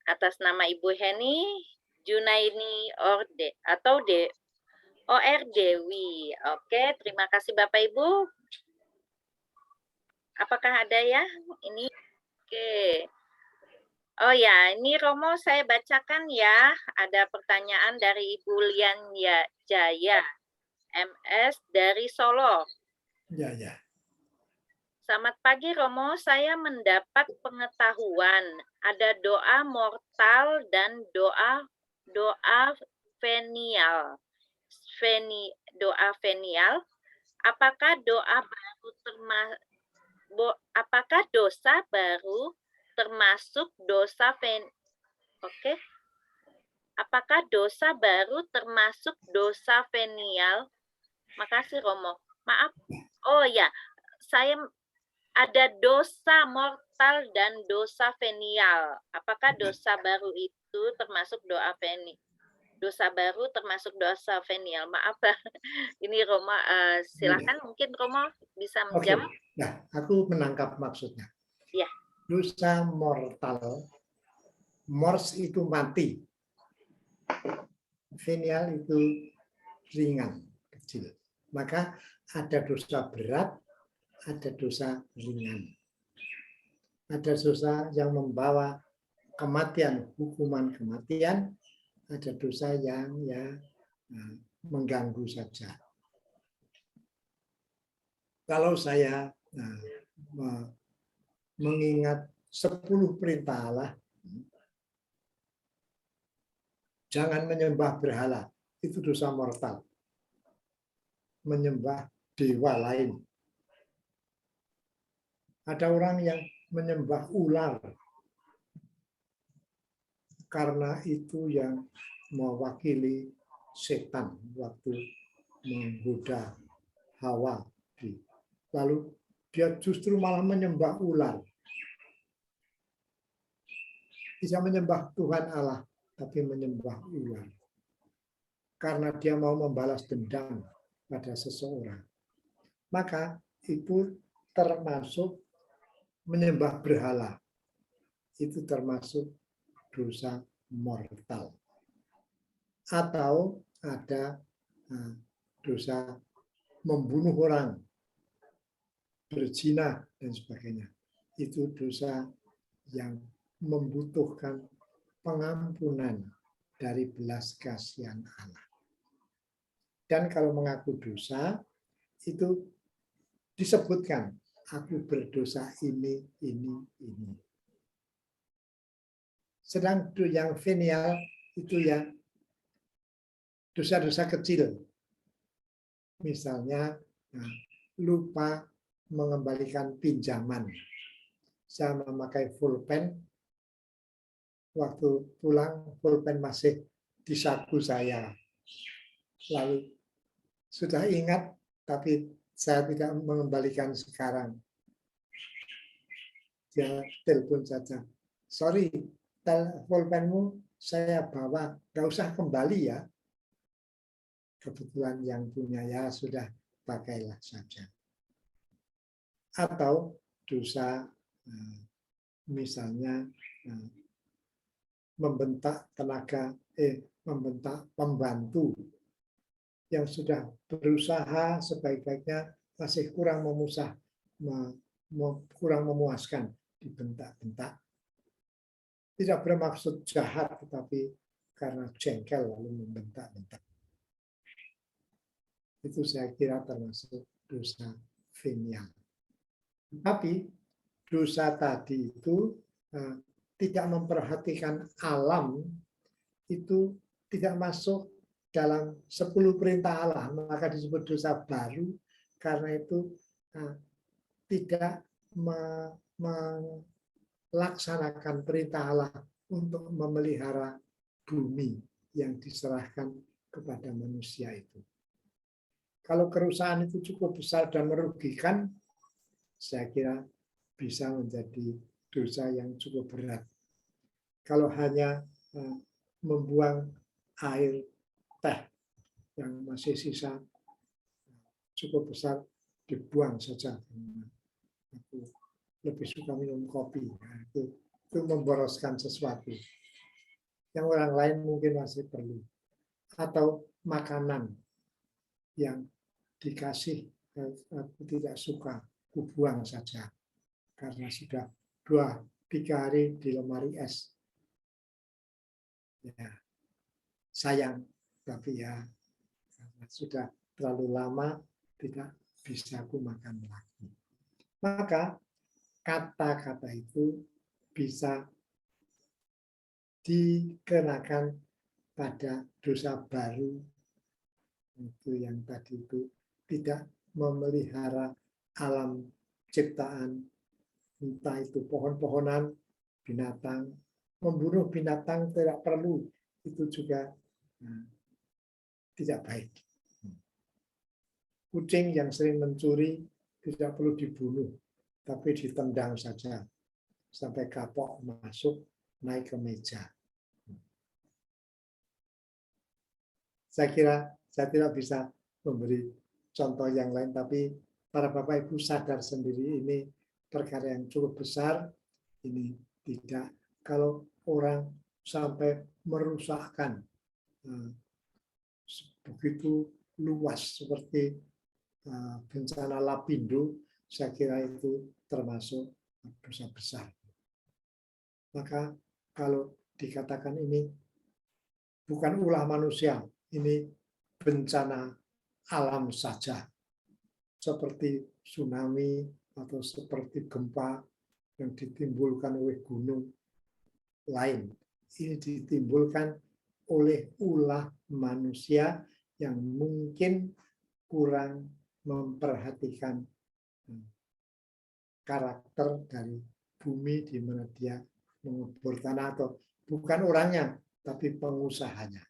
atas nama Ibu Heni Junaini Orde atau OR Dewi. Oke, terima kasih Bapak Ibu. Apakah ada ya? Ini oke. Oh ya, ini Romo saya bacakan ya. Ada pertanyaan dari Ibu Lian Jaya, MS dari Solo. Ya, ya. Selamat pagi Romo, saya mendapat pengetahuan ada doa mortal dan doa venial. Doa venial. Apakah apakah dosa baru termasuk dosa Oke. Apakah dosa baru termasuk dosa venial? Makasih Romo. Maaf. Oh ya, saya ada dosa mortal dan dosa venial. Apakah dosa baru itu termasuk dosa baru termasuk dosa venial? Maaf, ini Romo. Silakan mungkin Romo bisa Oke. menjawab. Nah, aku menangkap maksudnya. Ya. Dosa mortal, mors itu mati. Venial itu ringan, kecil. Maka ada dosa berat, ada dosa ringan. Ada dosa yang membawa kematian, hukuman kematian, ada dosa yang mengganggu saja. Kalau saya mengingat 10 perintah Allah, jangan menyembah berhala, itu dosa mortal. Menyembah dewa lain. Ada orang yang menyembah ular, karena itu yang mewakili setan waktu menggoda Hawa. Lalu dia justru malah menyembah ular. Bisa menyembah Tuhan Allah, tapi menyembah ular. Karena dia mau membalas dendam pada seseorang. Maka itu termasuk menyembah berhala. Itu termasuk dosa mortal. Atau ada dosa membunuh orang, berzina, dan sebagainya. Itu dosa yang membutuhkan pengampunan dari belas kasihan Allah. Dan kalau mengaku dosa, itu disebutkan, aku berdosa ini. Sedang yang venial itu ya dosa-dosa kecil. Misalnya lupa mengembalikan pinjaman. Saya memakai pulpen, waktu pulang pulpen masih di saku saya. Lalu sudah ingat, tapi saya tidak mengembalikan sekarang. Dia telepon saja. Sorry, pulpenmu saya bawa, nggak usah kembali ya. Kebetulan yang punya ya sudah pakailah saja. Atau dosa misalnya membentak membentak pembantu yang sudah berusaha sebaik-baiknya masih kurang memuaskan, dibentak-bentak. Tidak bermaksud jahat, tetapi karena jengkel lalu membentak-bentak. Itu saya kira termasuk dosa venial. Tapi dosa tadi itu tidak memperhatikan alam, itu tidak masuk dalam 10 perintah Allah, maka disebut dosa baru, karena itu tidak melaksanakan perintah Allah untuk memelihara bumi yang diserahkan kepada manusia itu. Kalau kerusakan itu cukup besar dan merugikan, saya kira bisa menjadi dosa yang cukup berat. Kalau hanya membuang air teh yang masih sisa cukup besar, dibuang saja. Aku lebih suka minum kopi. Nah, itu memboroskan sesuatu. Yang orang lain mungkin masih perlu. Atau makanan yang dikasih, aku tidak suka, aku buang saja. karena sudah 2-3 hari di lemari es. Ya, sayang, tapi ya karena sudah terlalu lama tidak bisa aku makan lagi. Maka kata-kata itu bisa dikenakan pada dosa baru, itu yang tadi itu tidak memelihara alam ciptaan, entah itu pohon-pohonan, binatang, membunuh binatang tidak perlu, itu juga tidak baik. Kucing yang sering mencuri tidak perlu dibunuh, tapi ditendang saja sampai kapok masuk naik ke meja. Saya kira saya tidak bisa memberi contoh yang lain, tapi para Bapak Ibu sadar sendiri ini perkara yang cukup besar. Ini tidak, kalau orang sampai merusakkan begitu luas seperti bencana Lapindo, saya kira itu termasuk dosa besar. Maka kalau dikatakan ini bukan ulah manusia, ini bencana alam saja, seperti tsunami atau seperti gempa yang ditimbulkan oleh gunung lain. Ini ditimbulkan oleh ulah manusia yang mungkin kurang memperhatikan karakter dari bumi di mana dia mengubur tanah, atau bukan orangnya, tapi pengusahanya.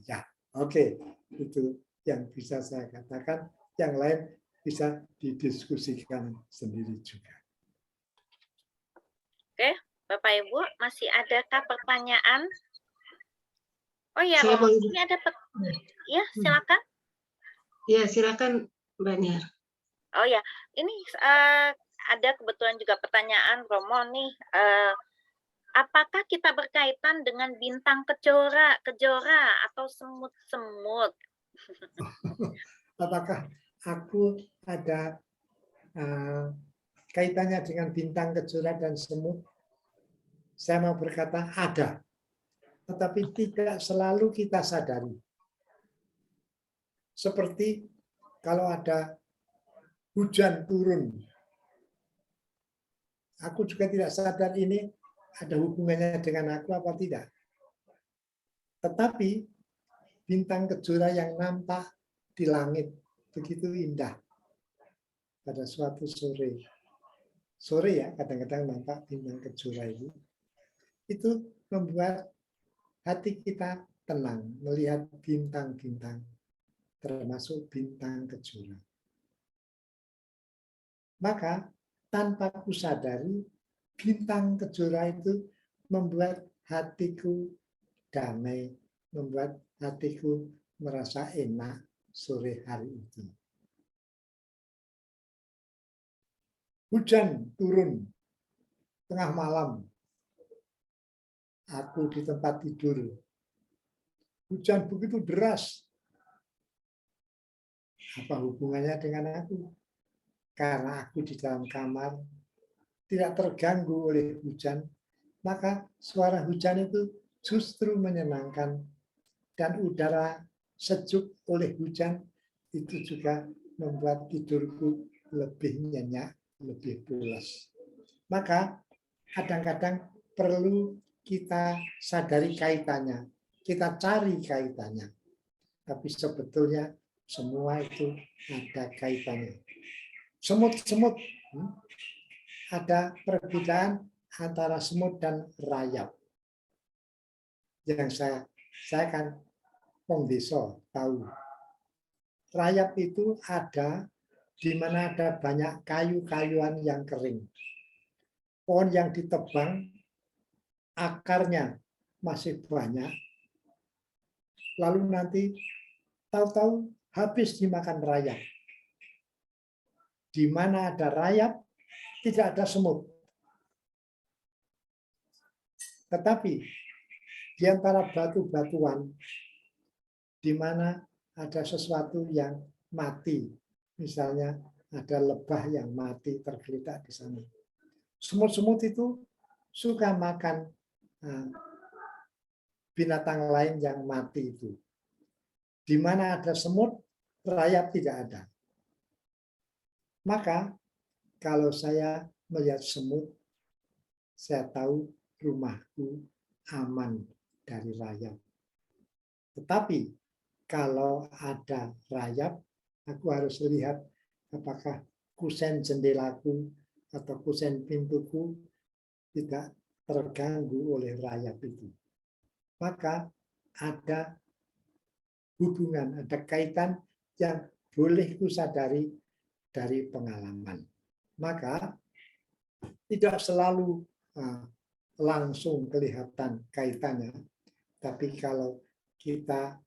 Ya, oke. Itu yang bisa saya katakan. Yang lain bisa didiskusikan sendiri juga. Oke, Bapak Ibu, masih adakah pertanyaan? Oh ya, Saya Romo, mau- ini ada ya, silakan. Ya, silakan Mbak Nia. Oh ya, ini ada kebetulan juga pertanyaan Romo nih. Apakah kita berkaitan dengan bintang kejora atau semut-semut? Apakah aku ada kaitannya dengan bintang kejora dan semut? Saya mau berkata ada, tetapi tidak selalu kita sadari. Seperti kalau ada hujan turun, aku juga tidak sadar ini ada hubungannya dengan aku apa tidak. Tetapi bintang kejora yang nampak di langit begitu indah pada suatu sore. Sore ya, kadang-kadang nampak bintang kejora itu membuat hati kita tenang melihat bintang-bintang, termasuk bintang kejora. Maka tanpa kusadari, bintang kejora itu membuat hatiku damai, membuat hatiku merasa enak sore hari itu. Hujan turun tengah malam, aku di tempat tidur. Hujan begitu deras. Apa hubungannya dengan aku? Karena aku di dalam kamar tidak terganggu oleh hujan, maka suara hujan itu justru menyenangkan, dan udara sejuk oleh hujan itu juga membuat tidurku lebih nyenyak, lebih pulas. Maka kadang-kadang perlu kita sadari kaitannya, kita cari kaitannya. Tapi sebetulnya semua itu ada kaitannya. Semut-semut, ada perbedaan antara semut dan rayap. Yang saya kan wong desa tahu. Rayap itu ada di mana ada banyak kayu-kayuan yang kering. Pohon yang ditebang, akarnya masih banyak. Lalu nanti tahu-tahu habis dimakan rayap. Di mana ada rayap, tidak ada semut. Tetapi di antara batu-batuan, di mana ada sesuatu yang mati, misalnya ada lebah yang mati tergeletak di sana. Semut-semut itu suka makan binatang lain yang mati itu. Di mana ada semut, rayap tidak ada. Maka kalau saya melihat semut, saya tahu rumahku aman dari rayap. Tetapi kalau ada rayap, aku harus lihat apakah kusen jendelaku atau kusen pintuku tidak terganggu oleh rayap itu. Maka ada hubungan, ada kaitan yang boleh kusadari dari pengalaman. Maka tidak selalu langsung kelihatan kaitannya, tapi kalau kita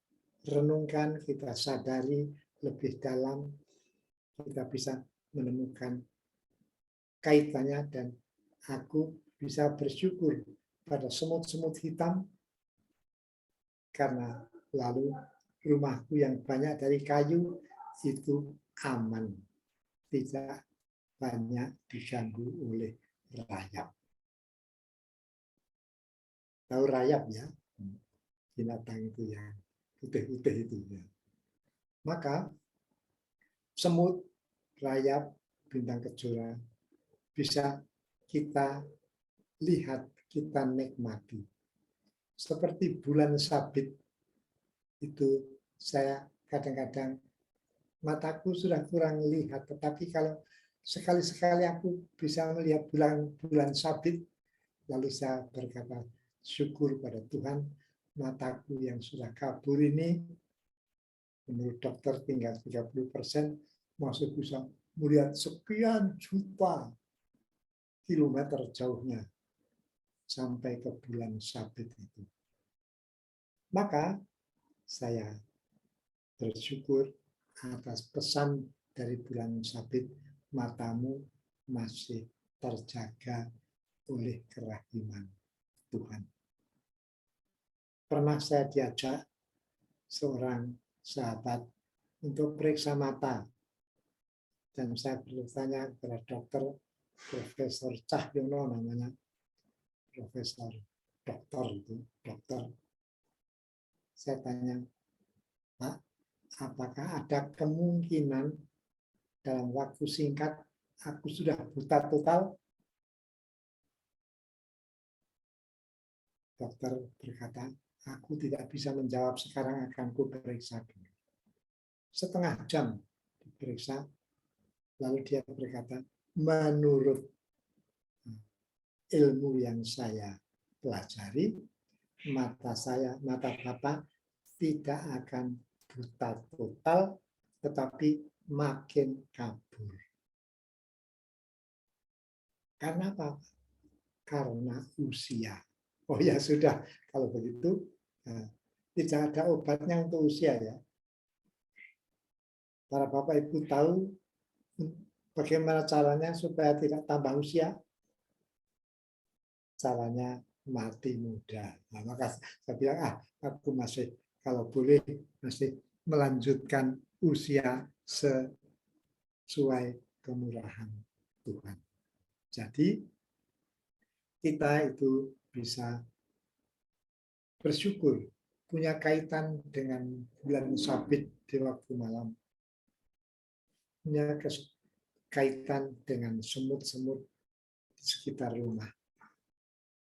renungkan, kita sadari lebih dalam, kita bisa menemukan kaitannya dan aku bisa bersyukur pada semut-semut hitam karena lalu rumahku yang banyak dari kayu itu aman, tidak banyak diganggu oleh rayap. Tahu rayap ya? Binatang itu yang putih-putih itu ya. Maka semut, rayap, bintang kejora bisa kita lihat, kita nikmati. Seperti bulan sabit itu saya kadang-kadang mataku sudah kurang lihat, tetapi kalau sekali-sekali aku bisa melihat bulan sabit, lalu saya berkata syukur pada Tuhan, mataku yang sudah kabur ini, menurut dokter tinggal 30%, masih bisa melihat sekian juta kilometer jauhnya sampai ke bulan sabit itu. Maka saya bersyukur atas pesan dari bulan sabit, matamu masih terjaga oleh kerahiman Tuhan. Pernah saya diajak seorang sahabat untuk periksa mata. Dan saya bertanya kepada dokter, Profesor Cahyono namanya, Profesor Dokter itu, dokter. Saya tanya, Pak, apakah ada kemungkinan dalam waktu singkat aku sudah buta total? Dokter berkata, aku tidak bisa menjawab sekarang, akan ku periksa dulu. Setengah jam diperiksa, lalu dia berkata, menurut ilmu yang saya pelajari, mata Bapak tidak akan buta total, tetapi makin kabur. Karena apa? Karena usia. Oh ya sudah, kalau begitu tidak ada obatnya untuk usia ya. Para Bapak Ibu tahu bagaimana caranya supaya tidak tambah usia? Caranya mati muda. Nah, maka saya bilang, aku masih kalau boleh masih melanjutkan usia sesuai kemurahan Tuhan. Jadi kita itu bisa bersyukur punya kaitan dengan bulan sabit di waktu malam, punya kaitan dengan semut-semut di sekitar rumah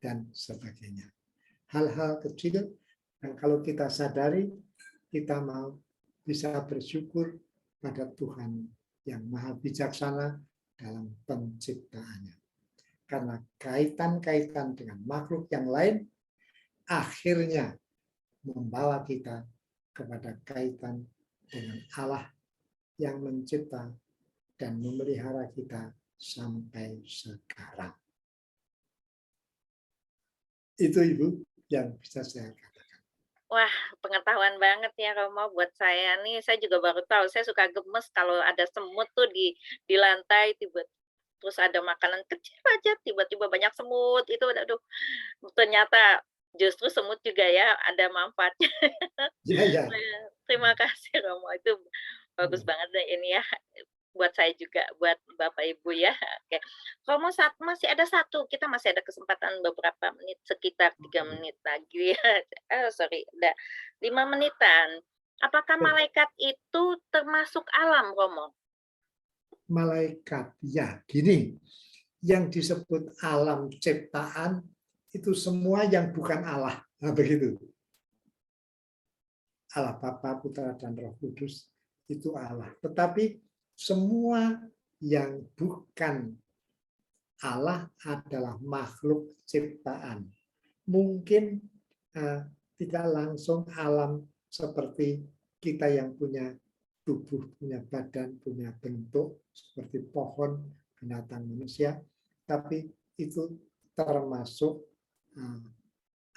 dan sebagainya. Hal-hal kecil yang kalau kita sadari, kita mau bisa bersyukur pada Tuhan yang maha bijaksana dalam penciptaannya. Karena kaitan-kaitan dengan makhluk yang lain akhirnya membawa kita kepada kaitan dengan Allah yang mencipta dan memelihara kita sampai sekarang. Itu Ibu yang bisa saya katakan. Wah, pengetahuan banget ya Romo buat saya nih. Saya juga baru tahu. Saya suka gemes kalau ada semut tuh di lantai, terus ada makanan kecil aja, tiba-tiba banyak semut. Itu, aduh, ternyata justru semut juga ya ada manfaatnya. Ya. Terima kasih Romo, itu bagus Ya. banget deh ini ya. buat saya juga, buat Bapak Ibu ya. Oke. Kalau masih ada satu, kita masih ada kesempatan beberapa menit, sekitar 3 menit lagi ya. Sorry, ada 5 menitan. Apakah malaikat itu termasuk alam, Romo? Malaikat, ya gini, yang disebut alam ciptaan itu semua yang bukan Allah. Nah, begitu. Allah Bapa, Putra, dan Roh Kudus itu Allah. Tetapi semua yang bukan Allah adalah makhluk ciptaan. Mungkin tidak langsung alam seperti kita yang punya tubuh, punya badan, punya bentuk seperti pohon, binatang, manusia, tapi itu termasuk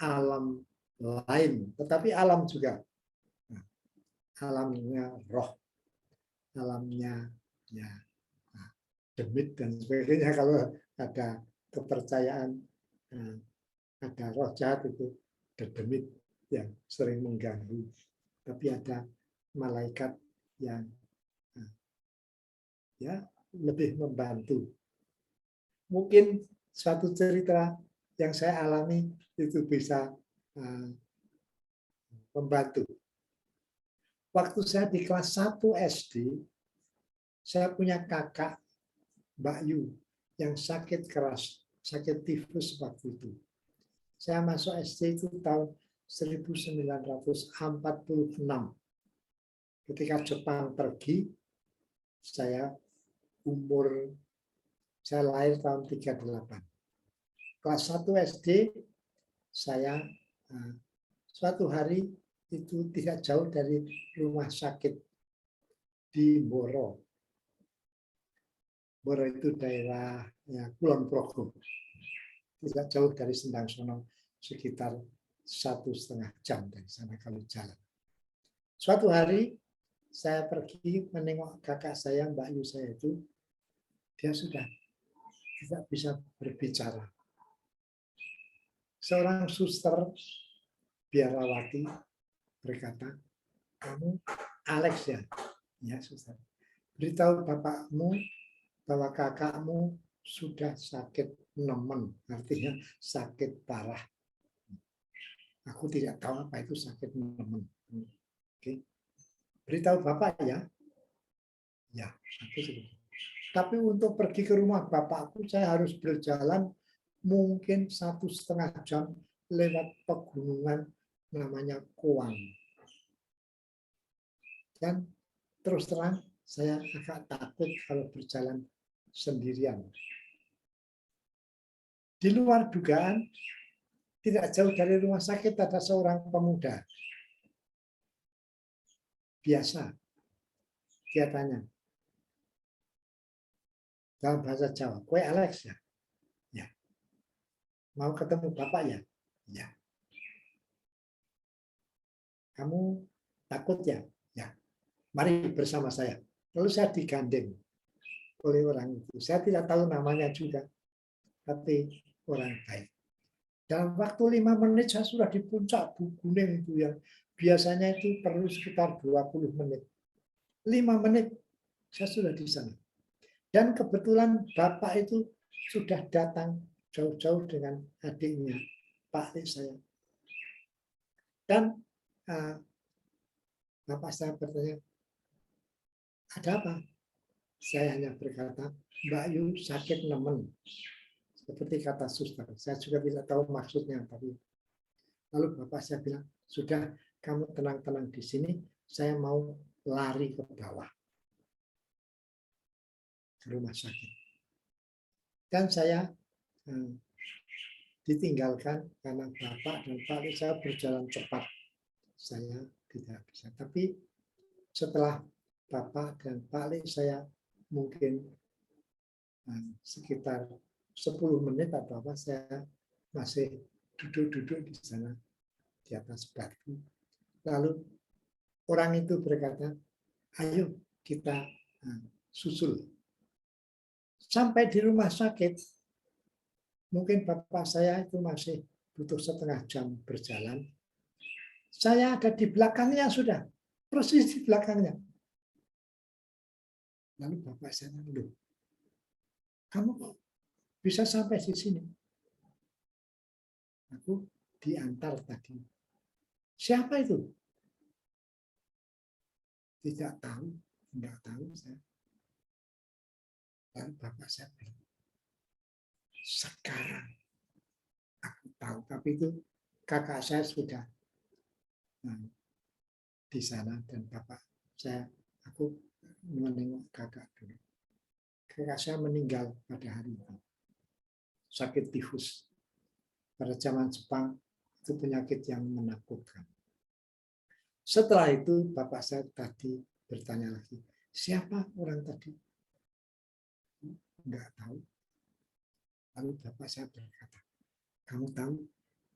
alam lain. Tetapi alam juga, alamnya roh, alamnya ya demit dan sebagainya. Kalau ada kepercayaan ada roh jahat itu demit yang sering mengganggu. Tapi ada malaikat yang ya lebih membantu. Mungkin suatu cerita yang saya alami itu bisa membantu. Waktu saya di kelas 1 SD, saya punya kakak Mbak Yu yang sakit keras, sakit tifus waktu itu. Saya masuk SD itu tahun 1946. Ketika Jepang pergi, saya lahir tahun 38. Kelas 1 SD, saya suatu hari itu tidak jauh dari rumah sakit di Boro. Boro itu daerah Kulon Progo. Tidak jauh dari Sendang Sono, sekitar 1,5 jam dari sana kalau jalan. Suatu hari saya pergi menengok kakak saya, Mbak Yu saya itu, dia sudah tidak bisa berbicara. Seorang suster biarawati berkata, kamu Alex ya? Ya, suster. Beritahu bapakmu bahwa kakakmu sudah sakit nemen, artinya sakit parah. Aku tidak tahu apa itu sakit nemen. Oke. Beritahu bapak ya. Ya, aku sudah. Tapi untuk pergi ke rumah bapakku, saya harus berjalan mungkin 1,5 jam lewat pegunungan namanya Koang. Dan terus terang, saya agak takut kalau berjalan sendirian. Di luar dugaan, tidak jauh dari rumah sakit ada seorang pemuda. Biasa, dia tanya, dalam bahasa Jawa, kowe Alex ya? Ya. Mau ketemu bapak ya? Ya. Kamu takut ya? Ya. Mari bersama saya. Lalu saya digandeng oleh orang itu. Saya tidak tahu namanya juga, tapi orang baik. Dalam waktu 5 menit saya sudah di puncak Gunung itu yang biasanya itu perlu sekitar 20 menit. 5 menit saya sudah di sana. Dan kebetulan bapak itu sudah datang jauh-jauh dengan adiknya, Pak adik saya. Dan bapak saya bertanya, ada apa? Saya hanya berkata, Mbak Yu sakit nemen. Seperti kata suster. Saya juga tidak tahu maksudnya. Tapi lalu bapak saya bilang, sudah kamu tenang-tenang di sini, saya mau lari ke bawah. Ke rumah sakit. Dan saya ditinggalkan karena bapak dan Pak saya berjalan cepat. Saya tidak bisa. Tapi setelah bapak dan Pak saya mungkin sekitar 10 menit atau apa, saya masih duduk-duduk di sana di atas batu. Lalu orang itu berkata, ayo kita susul. Sampai di rumah sakit, mungkin bapak saya itu masih butuh setengah jam berjalan. Saya ada di belakangnya sudah, persis di belakangnya. Lalu Bapak saya bilang, "Loh, kamu kok bisa sampai di sini?" Aku diantar tadi. Siapa itu? Tidak tahu, tidak tahu saya. Lalu Bapak saya bilang, sekarang aku tahu, tapi itu kakak saya sudah di sana dan Bapak saya, aku menengok kakak dulu. Kakak saya meninggal pada hari itu. Sakit tifus. Pada zaman Jepang itu penyakit yang menakutkan. Setelah itu Bapak saya tadi bertanya lagi, siapa orang tadi? Enggak tahu. Lalu Bapak saya berkata, kamu tahu,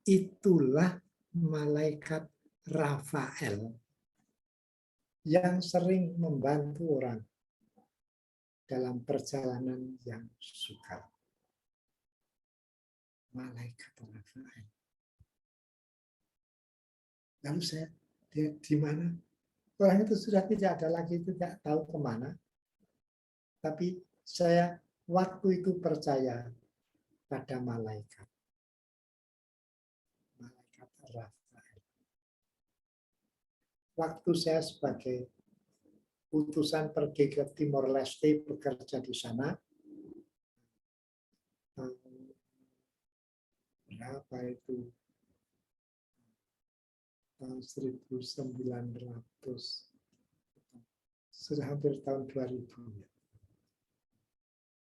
itulah malaikat Rafael yang sering membantu orang dalam perjalanan yang sukar. Malaikat Rafael. Lalu saya lihat di mana? Orang itu sudah tidak ada lagi, tidak tahu kemana. Tapi saya waktu itu percaya pada malaikat. Malaikat Rafael. Waktu saya sebagai utusan pergi ke Timor Leste bekerja di sana, berapa itu? Tahun 1900, sudah hampir tahun 2000.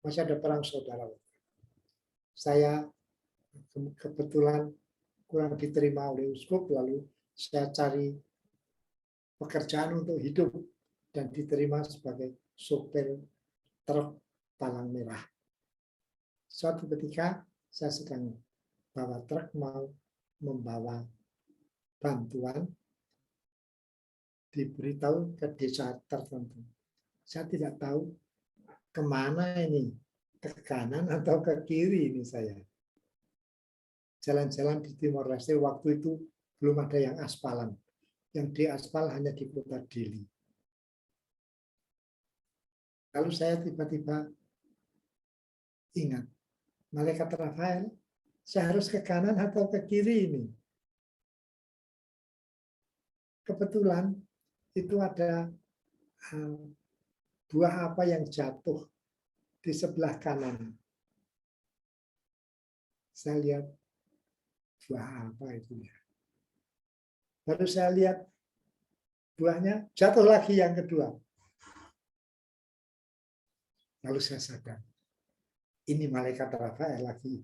Masih ada perang saudara. Saya kebetulan kurang diterima oleh uskup, lalu saya cari pekerjaan untuk hidup dan diterima sebagai sopir truk palang merah. Suatu ketika saya sedang bawa truk mau membawa bantuan, diberitahu ke desa tertentu. Saya tidak tahu kemana ini, ke kanan atau ke kiri ini saya. Jalan-jalan di Timor Leste waktu itu belum ada yang aspalan. Yang diaspal hanya di kota Dili. Lalu saya tiba-tiba ingat, malaikat Rafael, saya harus ke kanan atau ke kiri ini? Kebetulan itu ada buah apa yang jatuh di sebelah kanan. Saya lihat buah apa itu ya. Baru saya lihat buahnya jatuh lagi yang kedua. Lalu saya sadar, ini malaikat Rafael lagi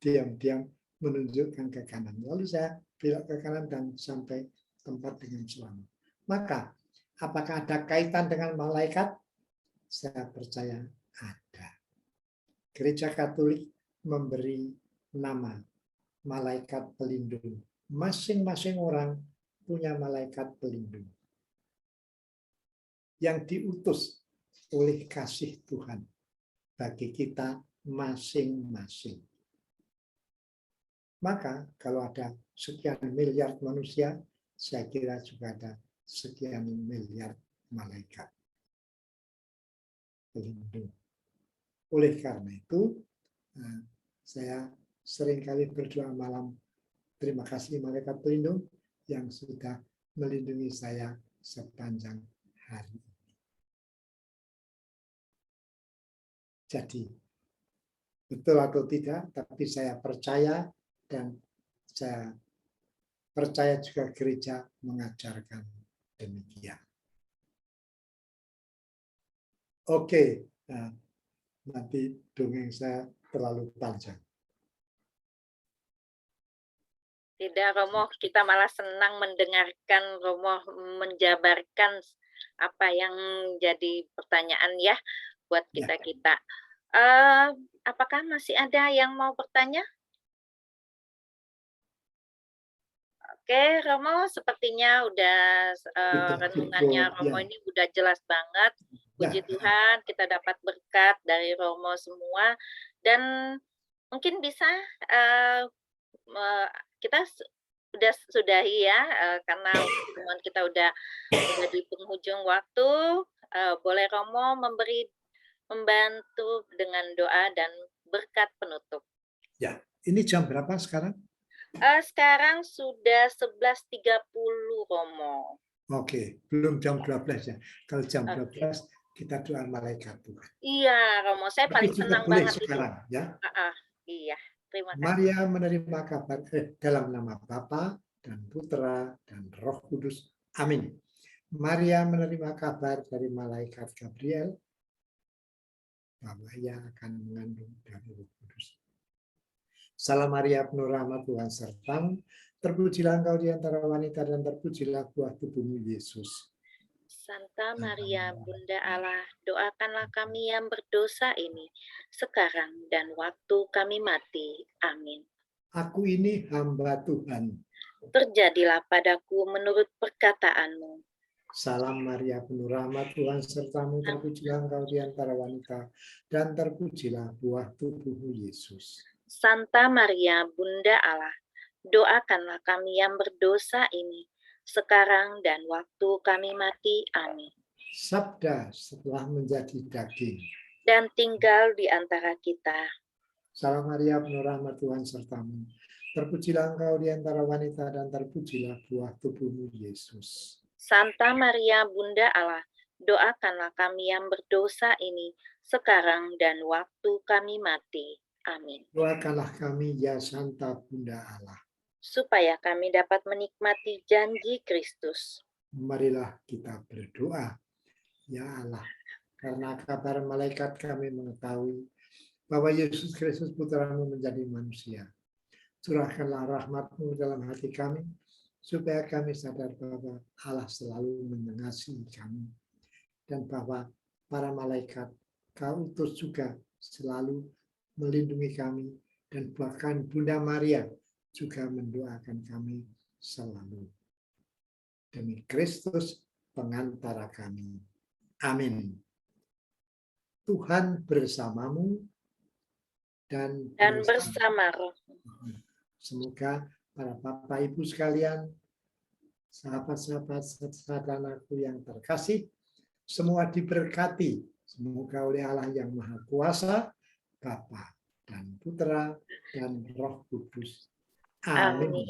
diam-diam menunjukkan ke kanan. Lalu saya belok ke kanan dan sampai tempat dengan selamat. Maka, apakah ada kaitan dengan malaikat? Saya percaya ada. Gereja Katolik memberi nama malaikat pelindung. Masing-masing orang punya malaikat pelindung yang diutus oleh kasih Tuhan bagi kita masing-masing. Maka kalau ada sekian miliar manusia, saya kira juga ada sekian miliar malaikat pelindung. Oleh karena itu, saya seringkali berdoa malam, terima kasih malaikat pelindung yang sudah melindungi saya sepanjang hari ini. Jadi, betul atau tidak, tapi saya percaya dan saya percaya juga gereja mengajarkan demikian. Oke, nah, nanti dongeng saya terlalu panjang. Tidak, Romo, kita malah senang mendengarkan Romo menjabarkan apa yang jadi pertanyaan ya buat kita-kita. Apakah masih ada yang mau bertanya? Oke, Romo, sepertinya udah renungannya Romo ini udah jelas banget. Puji Tuhan, kita dapat berkat dari Romo semua. Dan mungkin bisa kita sudah sudahi ya, karena pertemuan kita udah di penghujung waktu. Boleh Romo membantu dengan doa dan berkat penutup. Ya, ini jam berapa sekarang? Sekarang sudah 11.30 Romo. Oke, belum jam 12 ya. Kalau jam 12 kita doa malaikat Tuhan. Iya Romo, saya Tapi paling juga senang boleh banget itu. sekarang ya. Iya, terima kasih. Maria menerima kabar dalam nama Bapa dan Putra dan Roh Kudus. Amin. Maria menerima kabar dari malaikat Gabriel bahwa ia akan mengandung dari Roh Kudus. Salam Maria, penuh rahmat, Tuhan sertamu. Terpujilah engkau di antara wanita dan terpujilah buah tubuhmu Yesus. Santa Maria, Bunda Allah, doakanlah kami yang berdosa ini, sekarang dan waktu kami mati. Amin. Aku ini hamba Tuhan. Terjadilah padaku menurut perkataanmu. Salam Maria, penuh rahmat, Tuhan sertamu. Terpujilah engkau di antara wanita dan terpujilah buah tubuhmu Yesus. Santa Maria, Bunda Allah, doakanlah kami yang berdosa ini, sekarang dan waktu kami mati. Amin. Sabda setelah menjadi daging. Dan tinggal di antara kita. Salam Maria, penuh rahmat, Tuhan sertamu. Terpujilah engkau di antara wanita dan terpujilah buah tubuhmu Yesus. Santa Maria, Bunda Allah, doakanlah kami yang berdosa ini, sekarang dan waktu kami mati. Amin. Doakanlah kami, ya Santa Bunda Allah. Supaya kami dapat menikmati janji Kristus. Marilah kita berdoa. Ya Allah, karena kabar malaikat kami mengetahui bahwa Yesus Kristus putra-Mu menjadi manusia. Curahkanlah rahmat-Mu dalam hati kami, supaya kami sadar bahwa Allah selalu mengasihi kami. Dan bahwa para malaikat Kau utus juga selalu melindungi kami. Dan bahkan Bunda Maria juga mendoakan kami selalu. Demi Kristus pengantara kami. Amin. Tuhan bersamamu dan bersama roh. Semoga para Bapak Ibu sekalian, sahabat-sahabat sadanaku yang terkasih, semua diberkati. Semoga oleh Allah yang Maha Kuasa, Bapa dan Putra dan Roh Kudus. Amin.